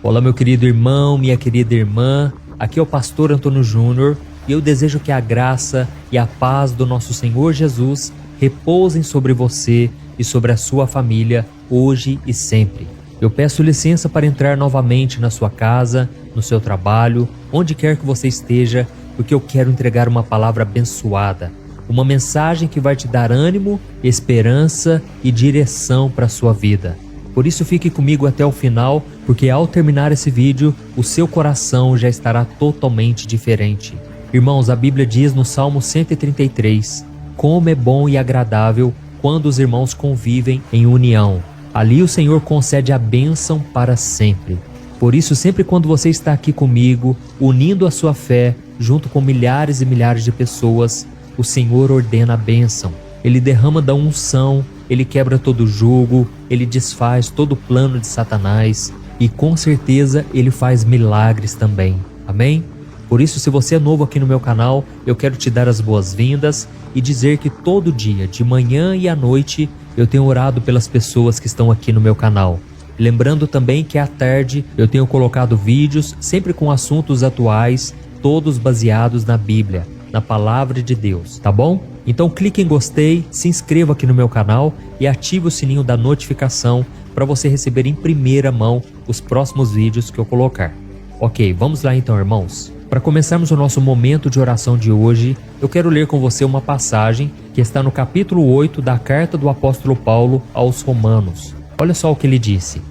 Olá, meu querido irmão, minha querida irmã, aqui é o pastor Antônio Júnior e eu desejo que a graça e a paz do nosso Senhor Jesus repousem sobre você e sobre a sua família hoje e sempre. Eu peço licença para entrar novamente na sua casa, no seu trabalho, onde quer que você esteja, porque eu quero entregar uma palavra abençoada, uma mensagem que vai te dar ânimo, esperança e direção para a sua vida. Por isso fique comigo até o final, porque ao terminar esse vídeo, o seu coração já estará totalmente diferente. Irmãos, a Bíblia diz no Salmo 133, como é bom e agradável quando os irmãos convivem em união. Ali o Senhor concede a bênção para sempre. Por isso, sempre quando você está aqui comigo, unindo a sua fé, junto com milhares e milhares de pessoas, o Senhor ordena a bênção. Ele derrama da unção, Ele quebra todo jugo, Ele desfaz todo o plano de Satanás e com certeza Ele faz milagres também. Amém? Por isso, se você é novo aqui no meu canal, eu quero te dar as boas-vindas e dizer que todo dia, de manhã e à noite, eu tenho orado pelas pessoas que estão aqui no meu canal. Lembrando também que à tarde eu tenho colocado vídeos sempre com assuntos atuais, todos baseados na Bíblia, na Palavra de Deus, tá bom? Então clique em gostei, se inscreva aqui no meu canal e ative o sininho da notificação para você receber em primeira mão os próximos vídeos que eu colocar. Ok, vamos lá então, irmãos. Para começarmos o nosso momento de oração de hoje, eu quero ler com você uma passagem que está no capítulo 8 da carta do apóstolo Paulo aos Romanos. Olha só o que ele disse.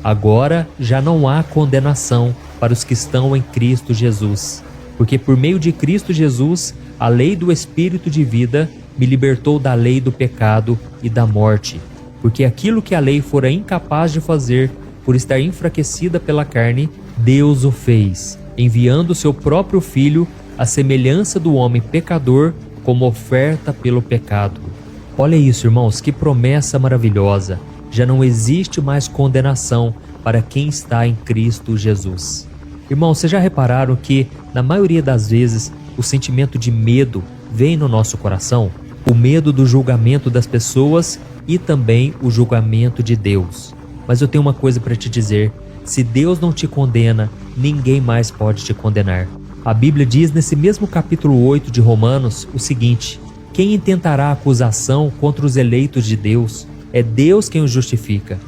Agora já não há condenação para os que estão em Cristo Jesus, porque por meio de Cristo Jesus, a lei do Espírito de vida me libertou da lei do pecado e da morte, porque aquilo que a lei fora incapaz de fazer, por estar enfraquecida pela carne, Deus o fez, enviando seu próprio Filho à semelhança do homem pecador como oferta pelo pecado. Olha isso, irmãos, que promessa maravilhosa! Já não existe mais condenação para quem está em Cristo Jesus. Irmãos, vocês já repararam que, na maioria das vezes, o sentimento de medo vem no nosso coração? O medo do julgamento das pessoas e também o julgamento de Deus. Mas eu tenho uma coisa para te dizer. Se Deus não te condena, ninguém mais pode te condenar. A Bíblia diz nesse mesmo capítulo 8 de Romanos o seguinte: quem intentará acusação contra os eleitos de Deus? É Deus quem os justifica.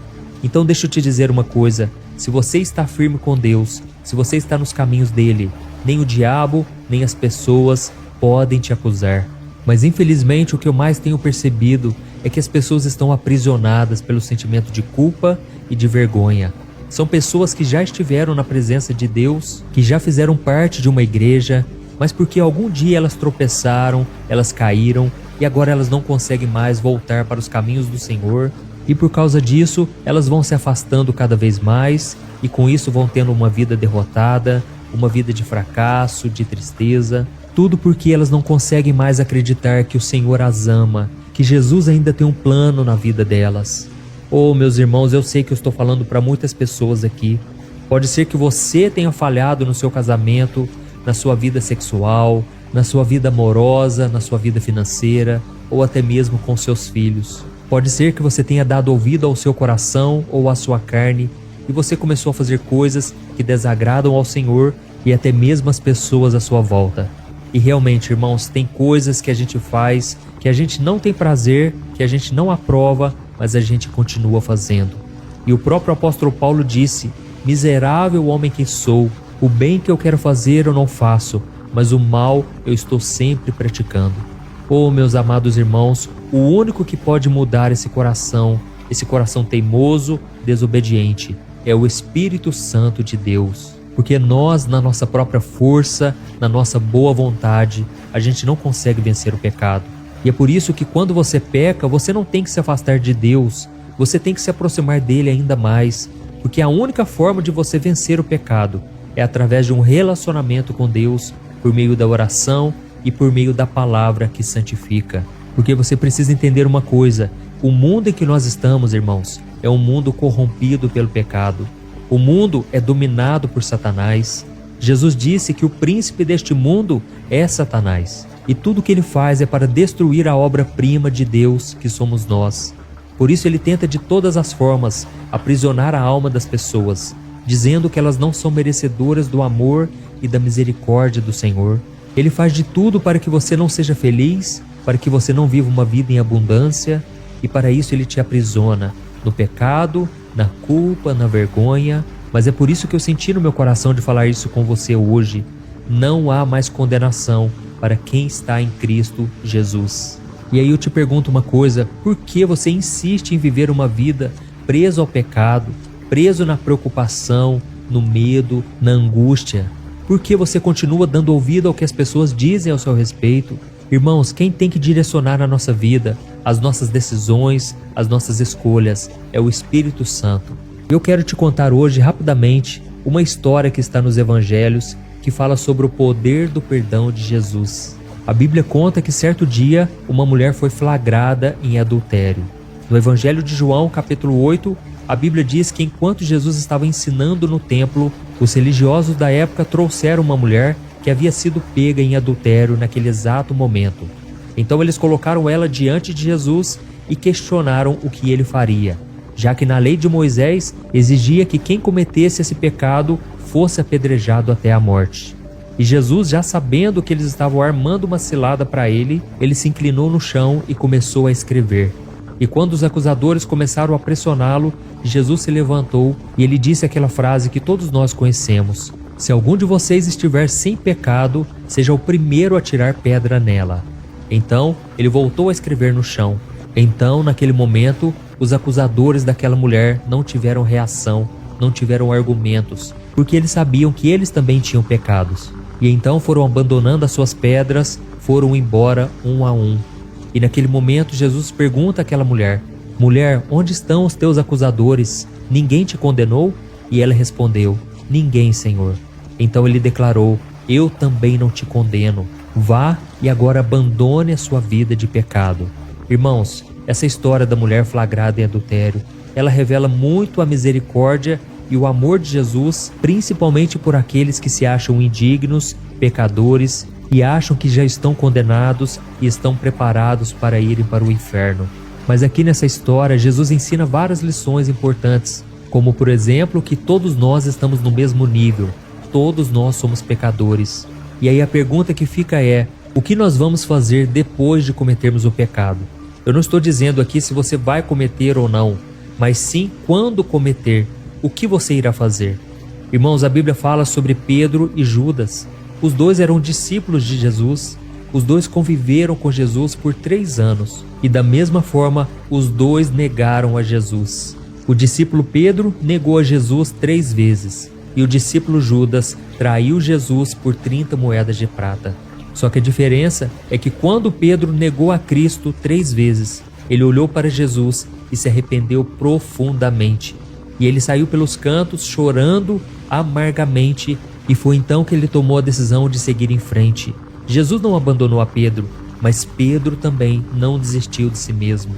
Então deixa eu te dizer uma coisa, se você está firme com Deus, se você está nos caminhos dele, nem o diabo, nem as pessoas podem te acusar. Mas infelizmente o que eu mais tenho percebido é que as pessoas estão aprisionadas pelo sentimento de culpa e de vergonha. São pessoas que já estiveram na presença de Deus, que já fizeram parte de uma igreja, mas porque algum dia elas tropeçaram, elas caíram e agora elas não conseguem mais voltar para os caminhos do Senhor. E por causa disso, elas vão se afastando cada vez mais e com isso vão tendo uma vida derrotada, uma vida de fracasso, de tristeza. Tudo porque elas não conseguem mais acreditar que o Senhor as ama, que Jesus ainda tem um plano na vida delas. Oh, meus irmãos, eu sei que eu estou falando para muitas pessoas aqui. Pode ser que você tenha falhado no seu casamento, na sua vida sexual, na sua vida amorosa, na sua vida financeira ou até mesmo com seus filhos. Pode ser que você tenha dado ouvido ao seu coração ou à sua carne e você começou a fazer coisas que desagradam ao Senhor e até mesmo as pessoas à sua volta. E realmente, irmãos, tem coisas que a gente faz que a gente não tem prazer, que a gente não aprova, mas a gente continua fazendo. E o próprio apóstolo Paulo disse: miserável homem que sou, o bem que eu quero fazer eu não faço, mas o mal eu estou sempre praticando. Oh, meus amados irmãos, o único que pode mudar esse coração teimoso, desobediente, é o Espírito Santo de Deus. Porque nós, na nossa própria força, na nossa boa vontade, a gente não consegue vencer o pecado. E é por isso que quando você peca, você não tem que se afastar de Deus, você tem que se aproximar dele ainda mais, porque a única forma de você vencer o pecado é através de um relacionamento com Deus, por meio da oração e por meio da palavra que santifica. Porque você precisa entender uma coisa: o mundo em que nós estamos, irmãos, é um mundo corrompido pelo pecado. O mundo é dominado por Satanás. Jesus disse que o príncipe deste mundo é Satanás. E tudo o que ele faz é para destruir a obra-prima de Deus, que somos nós. Por isso ele tenta de todas as formas aprisionar a alma das pessoas, dizendo que elas não são merecedoras do amor e da misericórdia do Senhor. Ele faz de tudo para que você não seja feliz, para que você não viva uma vida em abundância, e para isso ele te aprisiona no pecado, na culpa, na vergonha. Mas é por isso que eu senti no meu coração de falar isso com você hoje. Não há mais condenação para quem está em Cristo Jesus. E aí eu te pergunto uma coisa: por que você insiste em viver uma vida preso ao pecado, preso na preocupação, no medo, na angústia? Por que você continua dando ouvido ao que as pessoas dizem ao seu respeito? Irmãos, quem tem que direcionar a nossa vida, as nossas decisões, as nossas escolhas, é o Espírito Santo. Eu quero te contar hoje, rapidamente, uma história que está nos Evangelhos, que fala sobre o poder do perdão de Jesus. A Bíblia conta que certo dia, uma mulher foi flagrada em adultério. No Evangelho de João, capítulo 8, a Bíblia diz que enquanto Jesus estava ensinando no templo, os religiosos da época trouxeram uma mulher que havia sido pega em adultério naquele exato momento. Então eles colocaram ela diante de Jesus e questionaram o que ele faria, já que na lei de Moisés exigia que quem cometesse esse pecado fosse apedrejado até a morte. E Jesus, já sabendo que eles estavam armando uma cilada para ele, ele se inclinou no chão e começou a escrever. E quando os acusadores começaram a pressioná-lo, Jesus se levantou e ele disse aquela frase que todos nós conhecemos: se algum de vocês estiver sem pecado, seja o primeiro a tirar pedra nela. Então, ele voltou a escrever no chão. Então, naquele momento, os acusadores daquela mulher não tiveram reação, não tiveram argumentos, porque eles sabiam que eles também tinham pecados. E então foram abandonando as suas pedras, foram embora um a um. E naquele momento, Jesus pergunta àquela mulher: mulher, onde estão os teus acusadores? Ninguém te condenou? E ela respondeu: ninguém, Senhor. Então ele declarou: eu também não te condeno. Vá e agora abandone a sua vida de pecado. Irmãos, essa história da mulher flagrada em adultério, ela revela muito a misericórdia e o amor de Jesus, principalmente por aqueles que se acham indignos, pecadores e acham que já estão condenados e estão preparados para irem para o inferno. Mas aqui nessa história, Jesus ensina várias lições importantes, como por exemplo que todos nós estamos no mesmo nível, todos nós somos pecadores. E aí a pergunta que fica é: o que nós vamos fazer depois de cometermos o pecado? Eu não estou dizendo aqui se você vai cometer ou não, mas sim quando cometer, o que você irá fazer? Irmãos, a Bíblia fala sobre Pedro e Judas. Os dois eram discípulos de Jesus, os dois conviveram com Jesus por 3 anos e da mesma forma os dois negaram a Jesus. O discípulo Pedro negou a Jesus 3 vezes e o discípulo Judas traiu Jesus por 30 moedas de prata. Só que a diferença é que quando Pedro negou a Cristo 3 vezes, ele olhou para Jesus e se arrependeu profundamente. E ele saiu pelos cantos chorando amargamente, e foi então que ele tomou a decisão de seguir em frente. Jesus não abandonou a Pedro, mas Pedro também não desistiu de si mesmo.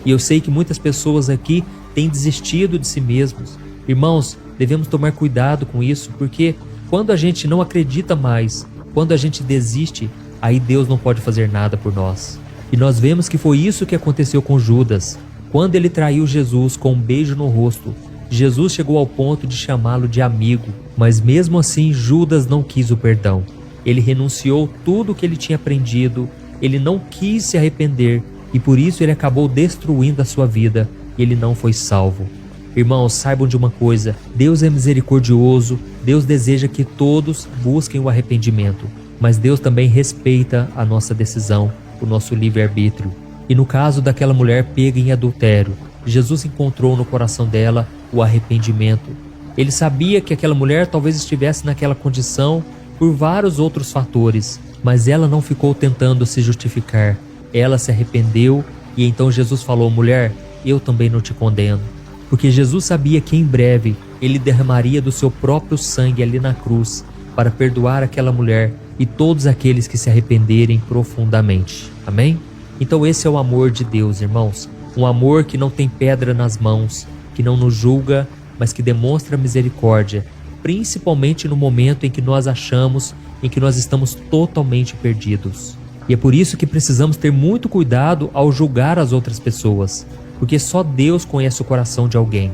E eu sei que muitas pessoas aqui têm desistido de si mesmos. Irmãos, devemos tomar cuidado com isso, porque quando a gente não acredita mais, quando a gente desiste, aí Deus não pode fazer nada por nós. E nós vemos que foi isso que aconteceu com Judas. Quando ele traiu Jesus com um beijo no rosto, Jesus chegou ao ponto de chamá-lo de amigo, mas mesmo assim Judas não quis o perdão. Ele renunciou tudo o que ele tinha aprendido, ele não quis se arrepender e por isso ele acabou destruindo a sua vida e ele não foi salvo. Irmãos, saibam de uma coisa: Deus é misericordioso, Deus deseja que todos busquem o arrependimento, mas Deus também respeita a nossa decisão, o nosso livre-arbítrio. E no caso daquela mulher pega em adultério, Jesus encontrou no coração dela o arrependimento. Ele sabia que aquela mulher talvez estivesse naquela condição por vários outros fatores, mas ela não ficou tentando se justificar. Ela se arrependeu e então Jesus falou: mulher, eu também não te condeno. Porque Jesus sabia que em breve ele derramaria do seu próprio sangue ali na cruz para perdoar aquela mulher e todos aqueles que se arrependerem profundamente. Amém? Então esse é o amor de Deus, irmãos. Um amor que não tem pedra nas mãos, que não nos julga, mas que demonstra misericórdia, principalmente no momento em que nós achamos em que nós estamos totalmente perdidos. E é por isso que precisamos ter muito cuidado ao julgar as outras pessoas, porque só Deus conhece o coração de alguém.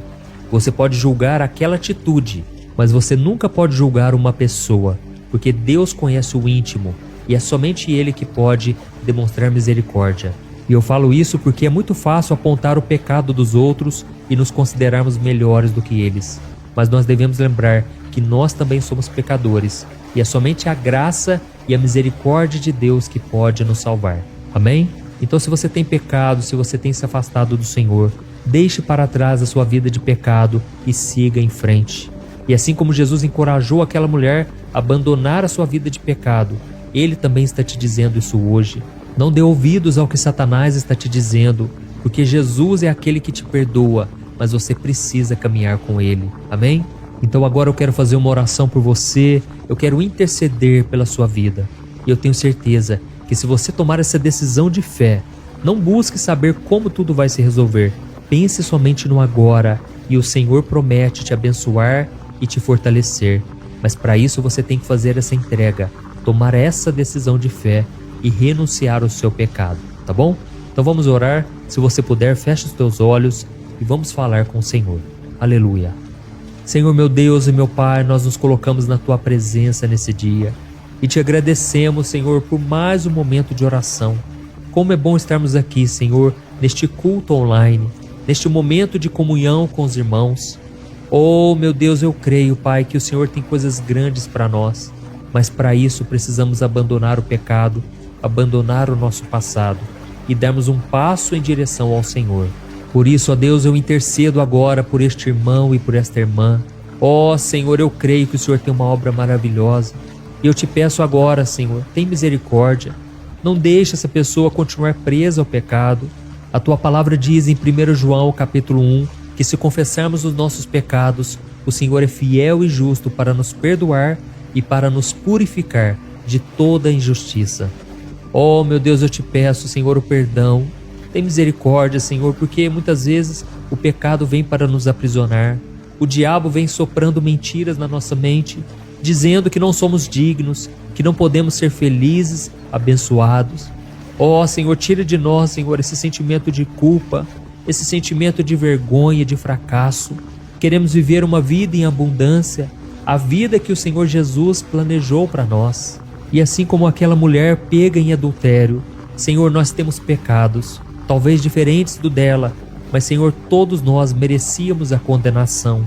Você pode julgar aquela atitude, mas você nunca pode julgar uma pessoa, porque Deus conhece o íntimo e é somente Ele que pode demonstrar misericórdia. E eu falo isso porque é muito fácil apontar o pecado dos outros e nos considerarmos melhores do que eles. Mas nós devemos lembrar que nós também somos pecadores e é somente a graça e a misericórdia de Deus que pode nos salvar. Amém? Então, se você tem pecado, se você tem se afastado do Senhor, deixe para trás a sua vida de pecado e siga em frente. E assim como Jesus encorajou aquela mulher a abandonar a sua vida de pecado, Ele também está te dizendo isso hoje. Não dê ouvidos ao que Satanás está te dizendo, porque Jesus é aquele que te perdoa, mas você precisa caminhar com Ele. Amém? Então agora eu quero fazer uma oração por você, eu quero interceder pela sua vida. E eu tenho certeza que se você tomar essa decisão de fé, não busque saber como tudo vai se resolver. Pense somente no agora e o Senhor promete te abençoar e te fortalecer. Mas para isso você tem que fazer essa entrega, tomar essa decisão de fé e renunciar ao seu pecado, tá bom? Então vamos orar. Se você puder, feche os teus olhos e vamos falar com o Senhor. Aleluia. Senhor meu Deus e meu Pai, nós nos colocamos na Tua presença nesse dia e te agradecemos, Senhor, por mais um momento de oração. Como é bom estarmos aqui, Senhor, neste culto online, neste momento de comunhão com os irmãos. Oh, meu Deus, eu creio, Pai, que o Senhor tem coisas grandes para nós, mas para isso precisamos abandonar o pecado, abandonar o nosso passado e darmos um passo em direção ao Senhor. Por isso, ó Deus, eu intercedo agora por este irmão e por esta irmã. Ó Senhor, eu creio que o Senhor tem uma obra maravilhosa. E eu te peço agora, Senhor, tem misericórdia. Não deixe essa pessoa continuar presa ao pecado. A Tua palavra diz em 1 João capítulo 1, que se confessarmos os nossos pecados, o Senhor é fiel e justo para nos perdoar e para nos purificar de toda injustiça. Oh, meu Deus, eu te peço, Senhor, o perdão. Tem misericórdia, Senhor, porque muitas vezes o pecado vem para nos aprisionar. O diabo vem soprando mentiras na nossa mente, dizendo que não somos dignos, que não podemos ser felizes, abençoados. Oh, Senhor, tira de nós, Senhor, esse sentimento de culpa, esse sentimento de vergonha, de fracasso. Queremos viver uma vida em abundância, a vida que o Senhor Jesus planejou para nós. E assim como aquela mulher pega em adultério, Senhor, nós temos pecados, talvez diferentes do dela, mas, Senhor, todos nós merecíamos a condenação.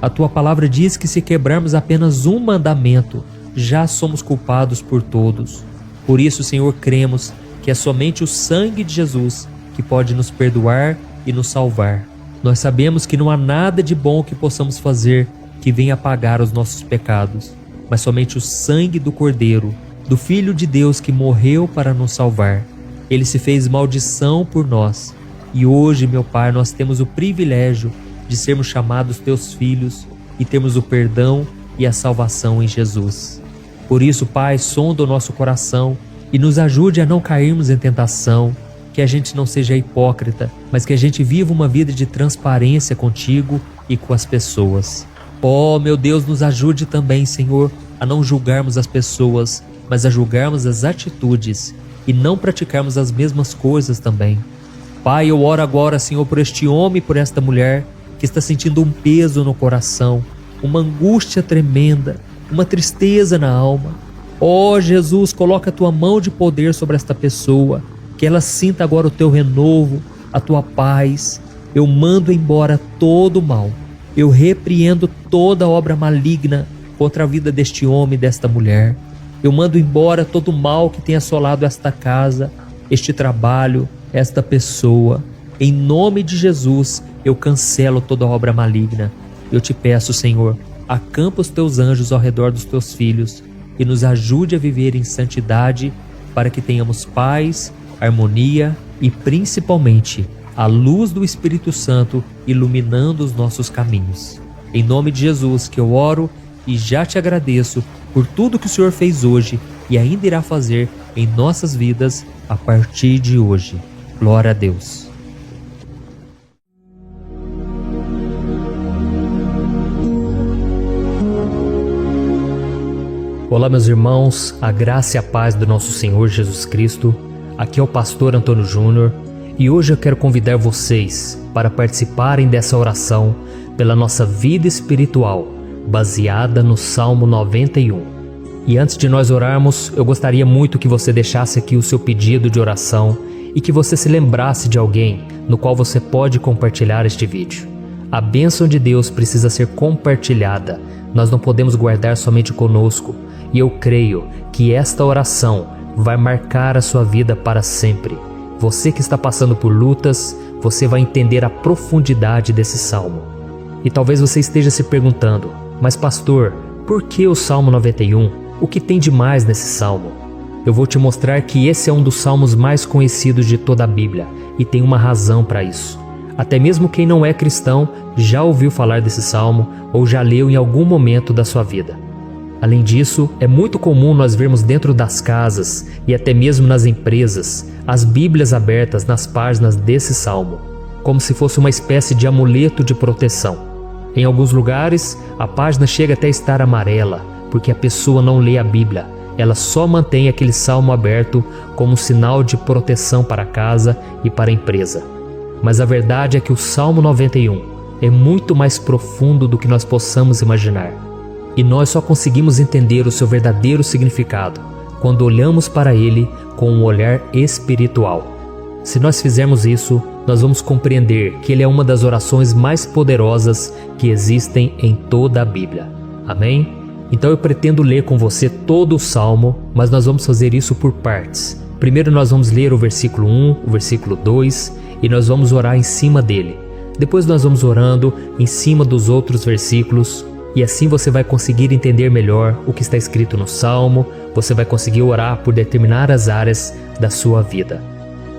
A Tua palavra diz que se quebrarmos apenas um mandamento, já somos culpados por todos. Por isso, Senhor, cremos que é somente o sangue de Jesus que pode nos perdoar e nos salvar. Nós sabemos que não há nada de bom que possamos fazer que venha apagar os nossos pecados, mas somente o sangue do Cordeiro, do Filho de Deus que morreu para nos salvar. Ele se fez maldição por nós. E hoje, meu Pai, nós temos o privilégio de sermos chamados Teus filhos e termos o perdão e a salvação em Jesus. Por isso, Pai, sonda o nosso coração e nos ajude a não cairmos em tentação, que a gente não seja hipócrita, mas que a gente viva uma vida de transparência contigo e com as pessoas. Oh, meu Deus, nos ajude também, Senhor, a não julgarmos as pessoas, mas a julgarmos as atitudes e não praticarmos as mesmas coisas também. Pai, eu oro agora, Senhor, por este homem e por esta mulher que está sentindo um peso no coração, uma angústia tremenda, uma tristeza na alma. Oh, Jesus, coloca a Tua mão de poder sobre esta pessoa, que ela sinta agora o Teu renovo, a Tua paz. Eu mando embora todo o mal. Eu repreendo toda obra maligna contra a vida deste homem e desta mulher. Eu mando embora todo o mal que tem assolado esta casa, este trabalho, esta pessoa. Em nome de Jesus, eu cancelo toda obra maligna. Eu te peço, Senhor, acampa os Teus anjos ao redor dos Teus filhos e nos ajude a viver em santidade para que tenhamos paz, harmonia e, principalmente, a luz do Espírito Santo iluminando os nossos caminhos. Em nome de Jesus que eu oro e já te agradeço por tudo que o Senhor fez hoje e ainda irá fazer em nossas vidas a partir de hoje. Glória a Deus. Olá, meus irmãos, a graça e a paz do nosso Senhor Jesus Cristo. Aqui é o pastor Antônio Júnior e hoje eu quero convidar vocês para participarem dessa oração pela nossa vida espiritual, baseada no Salmo 91. E antes de nós orarmos, eu gostaria muito que você deixasse aqui o seu pedido de oração e que você se lembrasse de alguém no qual você pode compartilhar este vídeo. A bênção de Deus precisa ser compartilhada, nós não podemos guardar somente conosco, e eu creio que esta oração vai marcar a sua vida para sempre. Você que está passando por lutas, você vai entender a profundidade desse salmo. E talvez você esteja se perguntando, mas pastor, por que o Salmo 91? O que tem de mais nesse salmo? Eu vou te mostrar que esse é um dos salmos mais conhecidos de toda a Bíblia, e tem uma razão para isso. Até mesmo quem não é cristão já ouviu falar desse salmo ou já leu em algum momento da sua vida. Além disso, é muito comum nós vermos dentro das casas e até mesmo nas empresas as Bíblias abertas nas páginas desse salmo, como se fosse uma espécie de amuleto de proteção. Em alguns lugares, a página chega até a estar amarela, porque a pessoa não lê a Bíblia, ela só mantém aquele salmo aberto como um sinal de proteção para a casa e para a empresa. Mas a verdade é que o Salmo 91 é muito mais profundo do que nós possamos imaginar. E nós só conseguimos entender o seu verdadeiro significado quando olhamos para ele com um olhar espiritual. Se nós fizermos isso, nós vamos compreender que ele é uma das orações mais poderosas que existem em toda a Bíblia. Amém? Então eu pretendo ler com você todo o Salmo, mas nós vamos fazer isso por partes. Primeiro nós vamos ler o versículo 1, o versículo 2 e nós vamos orar em cima dele. Depois nós vamos orando em cima dos outros versículos e assim você vai conseguir entender melhor o que está escrito no Salmo, você vai conseguir orar por determinadas áreas da sua vida.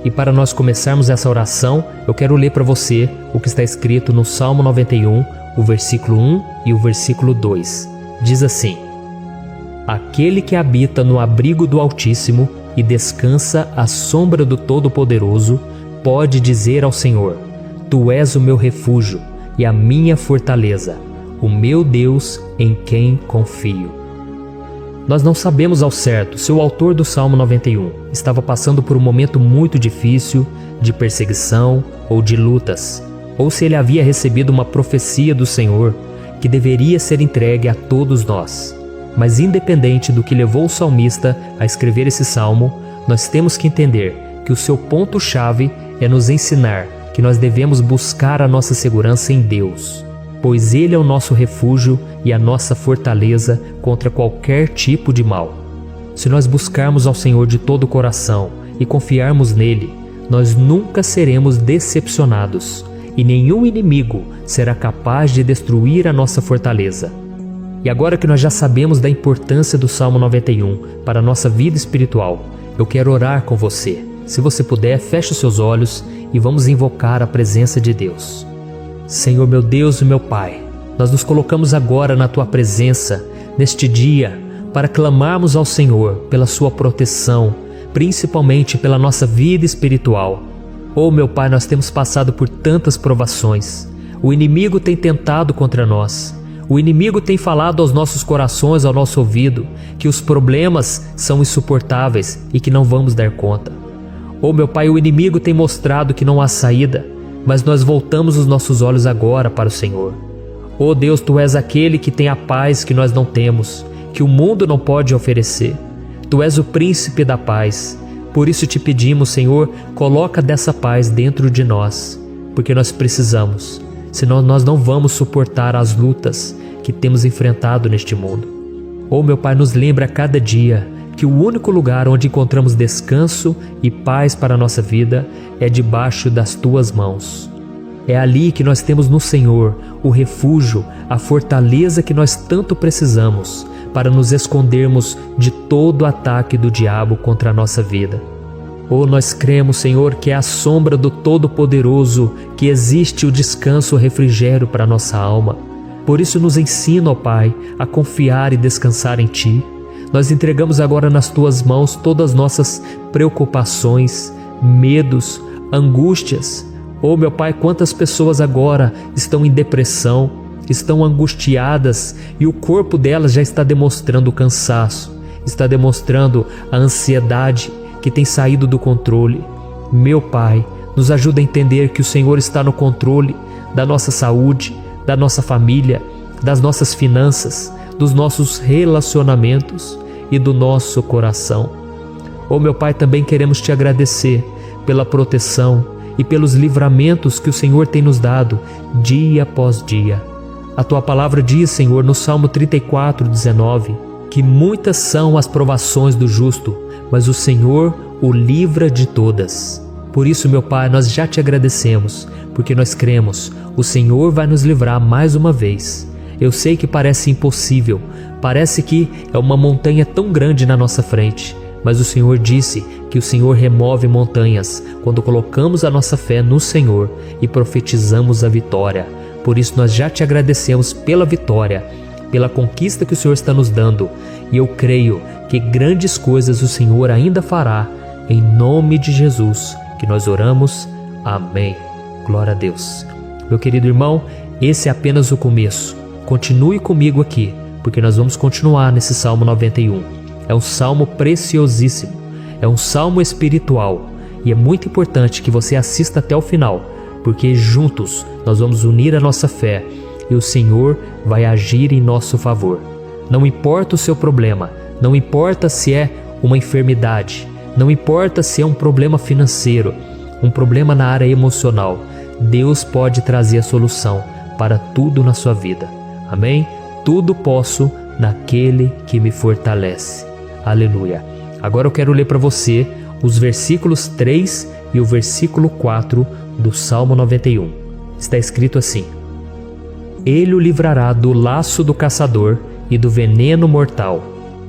E para nós começarmos essa oração, eu quero ler para você o que está escrito no Salmo 91, o versículo 1 e o versículo 2. Diz assim: Aquele que habita no abrigo do Altíssimo e descansa à sombra do Todo-Poderoso, pode dizer ao Senhor: Tu és o meu refúgio e a minha fortaleza, o meu Deus em quem confio. Nós não sabemos ao certo se o autor do Salmo 91 estava passando por um momento muito difícil, de perseguição ou de lutas, ou se ele havia recebido uma profecia do Senhor que deveria ser entregue a todos nós. Mas independente do que levou o salmista a escrever esse salmo, nós temos que entender que o seu ponto-chave é nos ensinar que nós devemos buscar a nossa segurança em Deus, pois Ele é o nosso refúgio e a nossa fortaleza contra qualquer tipo de mal. Se nós buscarmos ao Senhor de todo o coração e confiarmos nele, nós nunca seremos decepcionados e nenhum inimigo será capaz de destruir a nossa fortaleza. E agora que nós já sabemos da importância do Salmo 91 para a nossa vida espiritual, eu quero orar com você. Se você puder, feche os seus olhos e vamos invocar a presença de Deus. Senhor meu Deus e meu Pai, nós nos colocamos agora na Tua presença, neste dia, para clamarmos ao Senhor pela Sua proteção, principalmente pela nossa vida espiritual. Oh meu Pai, nós temos passado por tantas provações. O inimigo tem tentado contra nós. O inimigo tem falado aos nossos corações, ao nosso ouvido, que os problemas são insuportáveis e que não vamos dar conta. Oh meu Pai, o inimigo tem mostrado que não há saída, mas nós voltamos os nossos olhos agora para o Senhor. Oh Deus, Tu és aquele que tem a paz que nós não temos, que o mundo não pode oferecer. Tu és o príncipe da paz. Por isso te pedimos, Senhor, coloca dessa paz dentro de nós, porque nós precisamos, senão nós não vamos suportar as lutas que temos enfrentado neste mundo. Oh meu Pai, nos lembra a cada dia que o único lugar onde encontramos descanso e paz para a nossa vida é debaixo das Tuas mãos. É ali que nós temos no Senhor o refúgio, a fortaleza que nós tanto precisamos para nos escondermos de todo ataque do diabo contra a nossa vida. Oh, nós cremos, Senhor, que é à sombra do Todo-Poderoso que existe o descanso, o refrigério para a nossa alma. Por isso nos ensina, ó Pai, a confiar e descansar em Ti. Nós entregamos agora nas Tuas mãos todas as nossas preocupações, medos, angústias. Oh meu Pai, quantas pessoas agora estão em depressão, estão angustiadas e o corpo delas já está demonstrando o cansaço, está demonstrando a ansiedade que tem saído do controle. Meu Pai, nos ajuda a entender que o Senhor está no controle da nossa saúde, da nossa família, das nossas finanças, dos nossos relacionamentos e do nosso coração. Oh, meu Pai, também queremos Te agradecer pela proteção e pelos livramentos que o Senhor tem nos dado dia após dia. A Tua palavra diz, Senhor, no Salmo 34:19, que muitas são as provações do justo, mas o Senhor o livra de todas. Por isso, meu Pai, nós já Te agradecemos, porque nós cremos, o Senhor vai nos livrar mais uma vez. Eu sei que parece impossível, parece que é uma montanha tão grande na nossa frente, mas o Senhor disse que o Senhor remove montanhas quando colocamos a nossa fé no Senhor e profetizamos a vitória. Por isso nós já Te agradecemos pela vitória, pela conquista que o Senhor está nos dando, e eu creio que grandes coisas o Senhor ainda fará, em nome de Jesus, que nós oramos. Amém. Glória a Deus. Meu querido irmão, esse é apenas o começo. Continue comigo aqui, porque nós vamos continuar nesse Salmo 91. É um salmo preciosíssimo, é um salmo espiritual, e é muito importante que você assista até o final, porque juntos nós vamos unir a nossa fé e o Senhor vai agir em nosso favor. Não importa o seu problema, não importa se é uma enfermidade, não importa se é um problema financeiro, um problema na área emocional, Deus pode trazer a solução para tudo na sua vida. Amém? Tudo posso naquele que me fortalece. Aleluia. Agora eu quero ler para você os versículos 3 e o versículo 4 do Salmo 91. Está escrito assim: Ele o livrará do laço do caçador e do veneno mortal.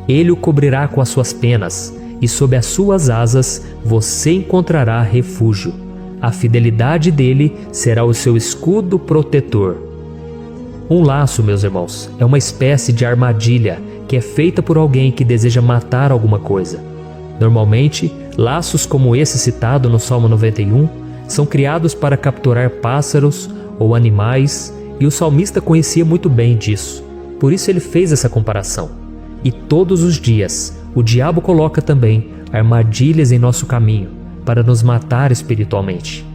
Ele o cobrirá com as suas penas, e sob as suas asas você encontrará refúgio. A fidelidade dele será o seu escudo protetor. Um laço, meus irmãos, é uma espécie de armadilha que é feita por alguém que deseja matar alguma coisa. Normalmente, laços como esse citado no Salmo 91 são criados para capturar pássaros ou animais, e o salmista conhecia muito bem disso. Por isso ele fez essa comparação. E todos os dias, o diabo coloca também armadilhas em nosso caminho para nos matar espiritualmente.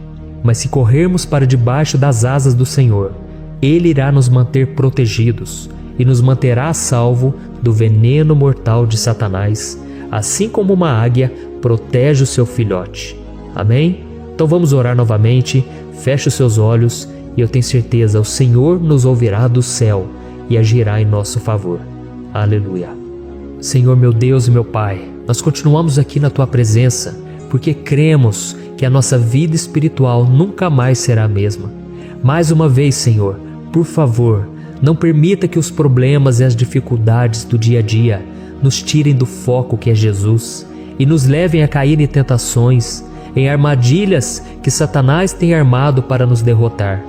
Mas se corrermos para debaixo das asas do Senhor, Ele irá nos manter protegidos e nos manterá a salvo do veneno mortal de Satanás, assim como uma águia protege o seu filhote. Amém? Então vamos orar novamente. Feche os seus olhos e eu tenho certeza, o Senhor nos ouvirá do céu e agirá em nosso favor. Aleluia. Senhor, meu Deus e meu Pai, nós continuamos aqui na Tua presença porque cremos que a nossa vida espiritual nunca mais será a mesma. Mais uma vez, Senhor, por favor, não permita que os problemas e as dificuldades do dia a dia nos tirem do foco que é Jesus e nos levem a cair em tentações, em armadilhas que Satanás tem armado para nos derrotar.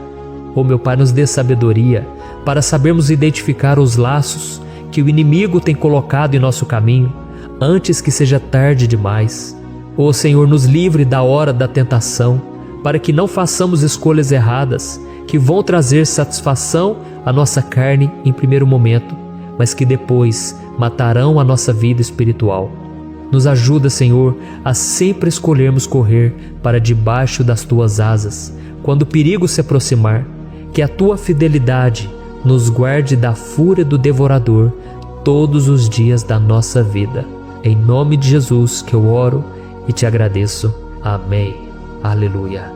Oh, meu Pai, nos dê sabedoria para sabermos identificar os laços que o inimigo tem colocado em nosso caminho antes que seja tarde demais. Oh, Senhor, nos livre da hora da tentação, para que não façamos escolhas erradas que vão trazer satisfação à nossa carne em primeiro momento, mas que depois matarão a nossa vida espiritual. Nos ajuda, Senhor, a sempre escolhermos correr para debaixo das Tuas asas quando o perigo se aproximar. Que a Tua fidelidade nos guarde da fúria do devorador todos os dias da nossa vida. Em nome de Jesus que eu oro e Te agradeço. Amém. Aleluia.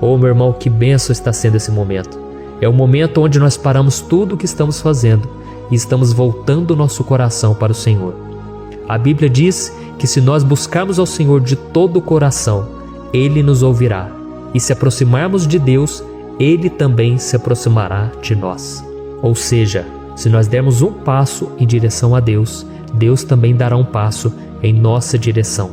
Oh, meu irmão, que bênção está sendo esse momento. É o momento onde nós paramos tudo o que estamos fazendo e estamos voltando o nosso coração para o Senhor. A Bíblia diz que se nós buscarmos ao Senhor de todo o coração, Ele nos ouvirá. E se aproximarmos de Deus, Ele também se aproximará de nós. Ou seja, se nós dermos um passo em direção a Deus, Deus também dará um passo em nossa direção.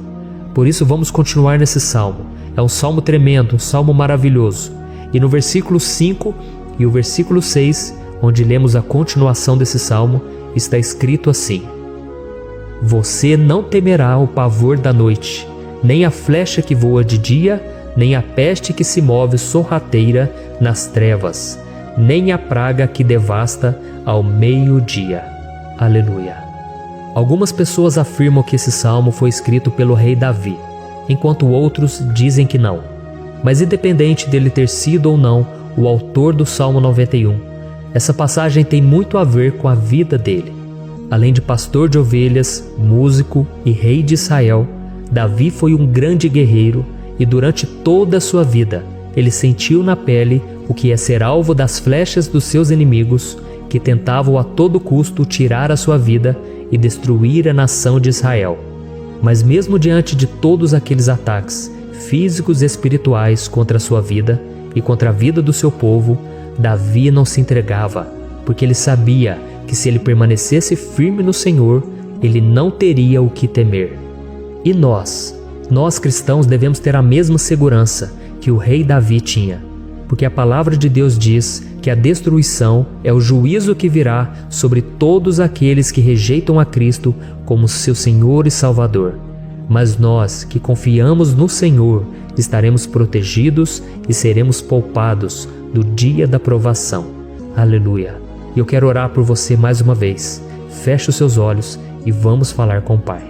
Por isso vamos continuar nesse salmo. É um salmo tremendo, um salmo maravilhoso. E no versículo 5 e o versículo 6, onde lemos a continuação desse salmo, está escrito assim: Você não temerá o pavor da noite, nem a flecha que voa de dia, nem a peste que se move sorrateira nas trevas, nem a praga que devasta ao meio-dia. Aleluia. Algumas pessoas afirmam que esse salmo foi escrito pelo rei Davi, enquanto outros dizem que não. Mas independente dele ter sido ou não o autor do Salmo 91, Essa passagem tem muito a ver com a vida dele. Além de pastor de ovelhas, músico e rei de Israel, Davi foi um grande guerreiro e durante toda a sua vida ele sentiu na pele o que é ser alvo das flechas dos seus inimigos que tentavam a todo custo tirar a sua vida e destruir a nação de Israel. Mas mesmo diante de todos aqueles ataques físicos e espirituais contra a sua vida e contra a vida do seu povo, Davi não se entregava, porque ele sabia que se ele permanecesse firme no Senhor, ele não teria o que temer. E nós cristãos devemos ter a mesma segurança que o rei Davi tinha, porque a palavra de Deus diz que a destruição é o juízo que virá sobre todos aqueles que rejeitam a Cristo como seu Senhor e Salvador. Mas nós que confiamos no Senhor estaremos protegidos e seremos poupados do dia da provação. Aleluia! E eu quero orar por você mais uma vez. Feche os seus olhos e vamos falar com o Pai.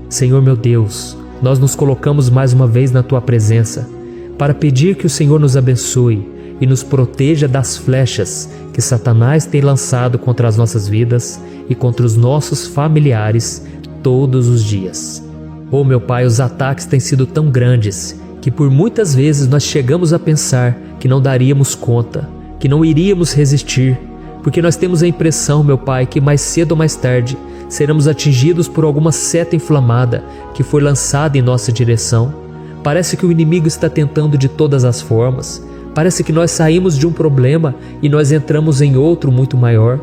Senhor meu Deus, nós nos colocamos mais uma vez na Tua presença para pedir que o Senhor nos abençoe e nos proteja das flechas que Satanás tem lançado contra as nossas vidas e contra os nossos familiares todos os dias. Oh meu Pai, os ataques têm sido tão grandes que por muitas vezes nós chegamos a pensar que não daríamos conta, que não iríamos resistir, porque nós temos a impressão, meu Pai, que mais cedo ou mais tarde seremos atingidos por alguma seta inflamada que foi lançada em nossa direção. Parece que o inimigo está tentando de todas as formas. Parece que nós saímos de um problema e nós entramos em outro muito maior.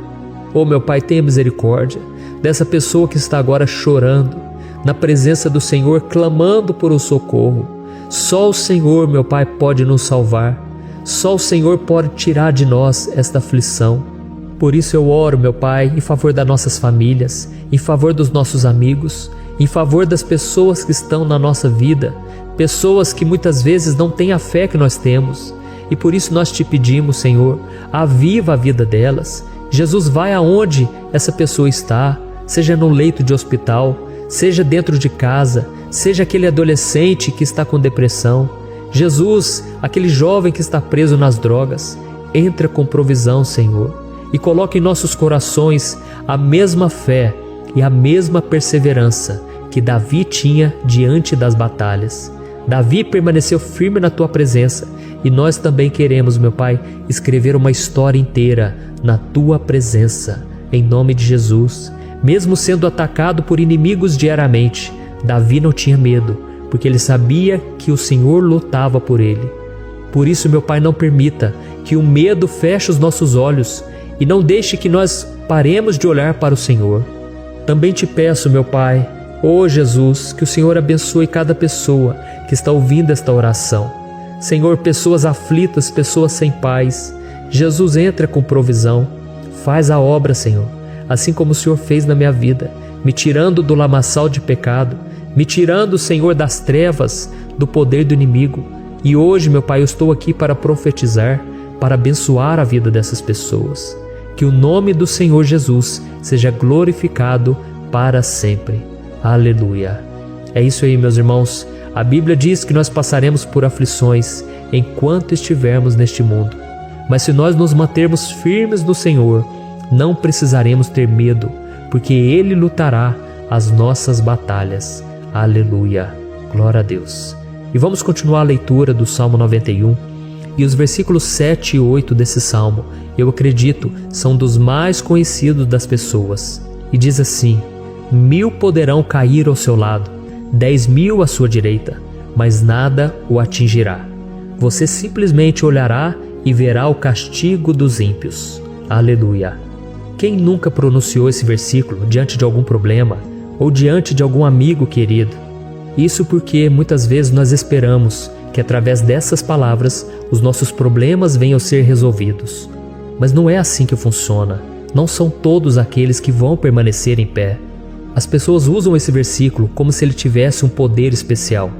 Oh meu Pai, tenha misericórdia dessa pessoa que está agora chorando, na presença do Senhor, clamando por um socorro. Só o Senhor, meu Pai, pode nos salvar. Só o Senhor pode tirar de nós esta aflição. Por isso eu oro, meu Pai, em favor das nossas famílias, em favor dos nossos amigos, em favor das pessoas que estão na nossa vida, pessoas que muitas vezes não têm a fé que nós temos. E por isso nós te pedimos, Senhor, aviva a vida delas. Jesus, vai aonde essa pessoa está, seja no leito de hospital, seja dentro de casa, seja aquele adolescente que está com depressão. Jesus, aquele jovem que está preso nas drogas, entra com provisão, Senhor, e coloca em nossos corações a mesma fé e a mesma perseverança que Davi tinha diante das batalhas. Davi permaneceu firme na Tua presença e nós também queremos, meu Pai, escrever uma história inteira na Tua presença, em nome de Jesus. Mesmo sendo atacado por inimigos diariamente, Davi não tinha medo, porque ele sabia que o Senhor lutava por ele. Por isso, meu Pai, não permita que o medo feche os nossos olhos e não deixe que nós paremos de olhar para o Senhor. Também te peço, meu Pai, ó Jesus, que o Senhor abençoe cada pessoa que está ouvindo esta oração. Senhor, pessoas aflitas, pessoas sem paz. Jesus, entra com provisão. Faz a obra, Senhor, assim como o Senhor fez na minha vida, me tirando do lamaçal de pecado, me tirando, Senhor, das trevas, do poder do inimigo. E hoje, meu Pai, eu estou aqui para profetizar, para abençoar a vida dessas pessoas. Que o nome do Senhor Jesus seja glorificado para sempre. Aleluia. É isso aí, meus irmãos. A Bíblia diz que nós passaremos por aflições enquanto estivermos neste mundo. Mas se nós nos mantermos firmes no Senhor, não precisaremos ter medo, porque Ele lutará as nossas batalhas. Aleluia. Glória a Deus. E vamos continuar a leitura do Salmo 91. E os versículos 7 e 8 desse salmo, eu acredito, são dos mais conhecidos das pessoas. E diz assim: 1000 poderão cair ao seu lado, 10.000 à sua direita, mas nada o atingirá. Você simplesmente olhará e verá o castigo dos ímpios. Aleluia. Quem nunca pronunciou esse versículo diante de algum problema ou diante de algum amigo querido? Isso porque muitas vezes nós esperamos que através dessas palavras os nossos problemas venham a ser resolvidos. Mas não é assim que funciona. Não são todos aqueles que vão permanecer em pé. As pessoas usam esse versículo como se ele tivesse um poder especial,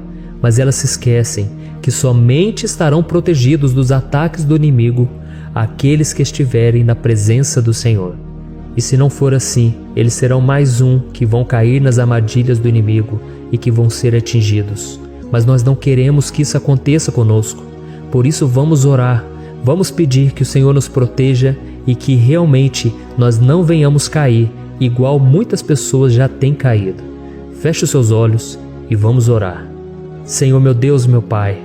mas elas se esquecem que somente estarão protegidos dos ataques do inimigo aqueles que estiverem na presença do Senhor. E se não for assim, eles serão mais um que vão cair nas armadilhas do inimigo e que vão ser atingidos. Mas nós não queremos que isso aconteça conosco. Por isso vamos orar, vamos pedir que o Senhor nos proteja e que realmente nós não venhamos cair igual muitas pessoas já têm caído. Feche os seus olhos e vamos orar. Senhor meu Deus, meu Pai,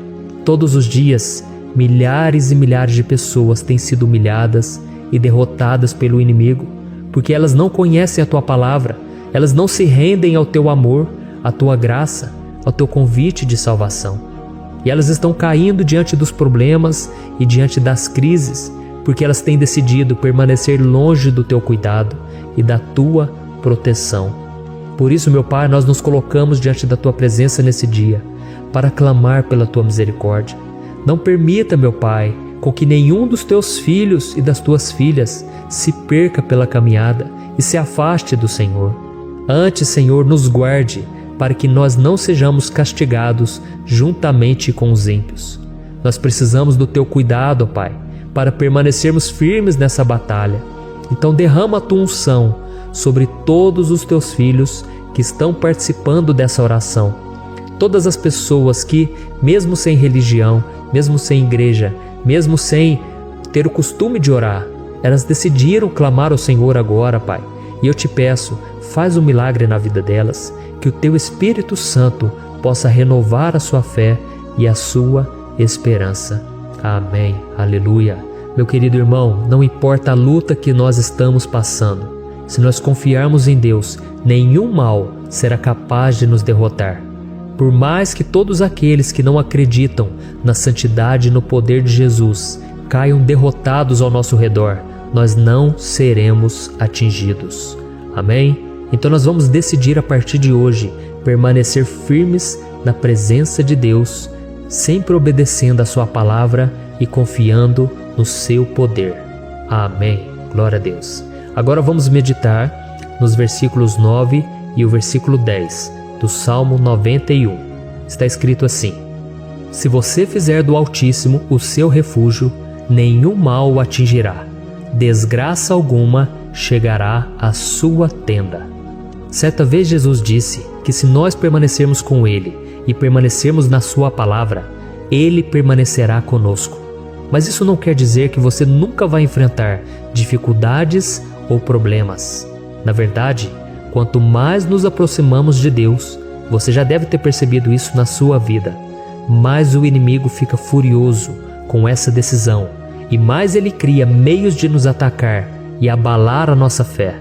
todos os dias milhares e milhares de pessoas têm sido humilhadas e derrotadas pelo inimigo, porque elas não conhecem a Tua palavra, elas não se rendem ao Teu amor, à Tua graça, ao Teu convite de salvação. E elas estão caindo diante dos problemas e diante das crises, porque elas têm decidido permanecer longe do Teu cuidado e da Tua proteção. Por isso, meu Pai, nós nos colocamos diante da Tua presença nesse dia, para clamar pela Tua misericórdia. Não permita, meu Pai, com que nenhum dos Teus filhos e das Tuas filhas se perca pela caminhada e se afaste do Senhor. Antes, Senhor, nos guarde, para que nós não sejamos castigados juntamente com os ímpios. Nós precisamos do Teu cuidado, ó Pai, para permanecermos firmes nessa batalha. Então derrama a Tua unção sobre todos os Teus filhos que estão participando dessa oração. Todas as pessoas que, mesmo sem religião, mesmo sem igreja, mesmo sem ter o costume de orar, elas decidiram clamar ao Senhor agora, Pai. E eu te peço, faz um milagre na vida delas, que o Teu Espírito Santo possa renovar a sua fé e a sua esperança. Amém. Aleluia. Meu querido irmão, não importa a luta que nós estamos passando, se nós confiarmos em Deus, nenhum mal será capaz de nos derrotar. Por mais que todos aqueles que não acreditam na santidade e no poder de Jesus caiam derrotados ao nosso redor, nós não seremos atingidos. Amém? Então nós vamos decidir a partir de hoje permanecer firmes na presença de Deus, sempre obedecendo a Sua palavra e confiando no Seu poder. Amém. Glória a Deus. Agora vamos meditar nos versículos 9 e o versículo 10 do Salmo 91. Está escrito assim: Se você fizer do Altíssimo o seu refúgio, nenhum mal o atingirá, desgraça alguma chegará à sua tenda. Certa vez Jesus disse que se nós permanecermos com Ele e permanecermos na Sua palavra, Ele permanecerá conosco. Mas isso não quer dizer que você nunca vai enfrentar dificuldades ou problemas. Na verdade, quanto mais nos aproximamos de Deus, você já deve ter percebido isso na sua vida, mais o inimigo fica furioso com essa decisão e mais ele cria meios de nos atacar e abalar a nossa fé.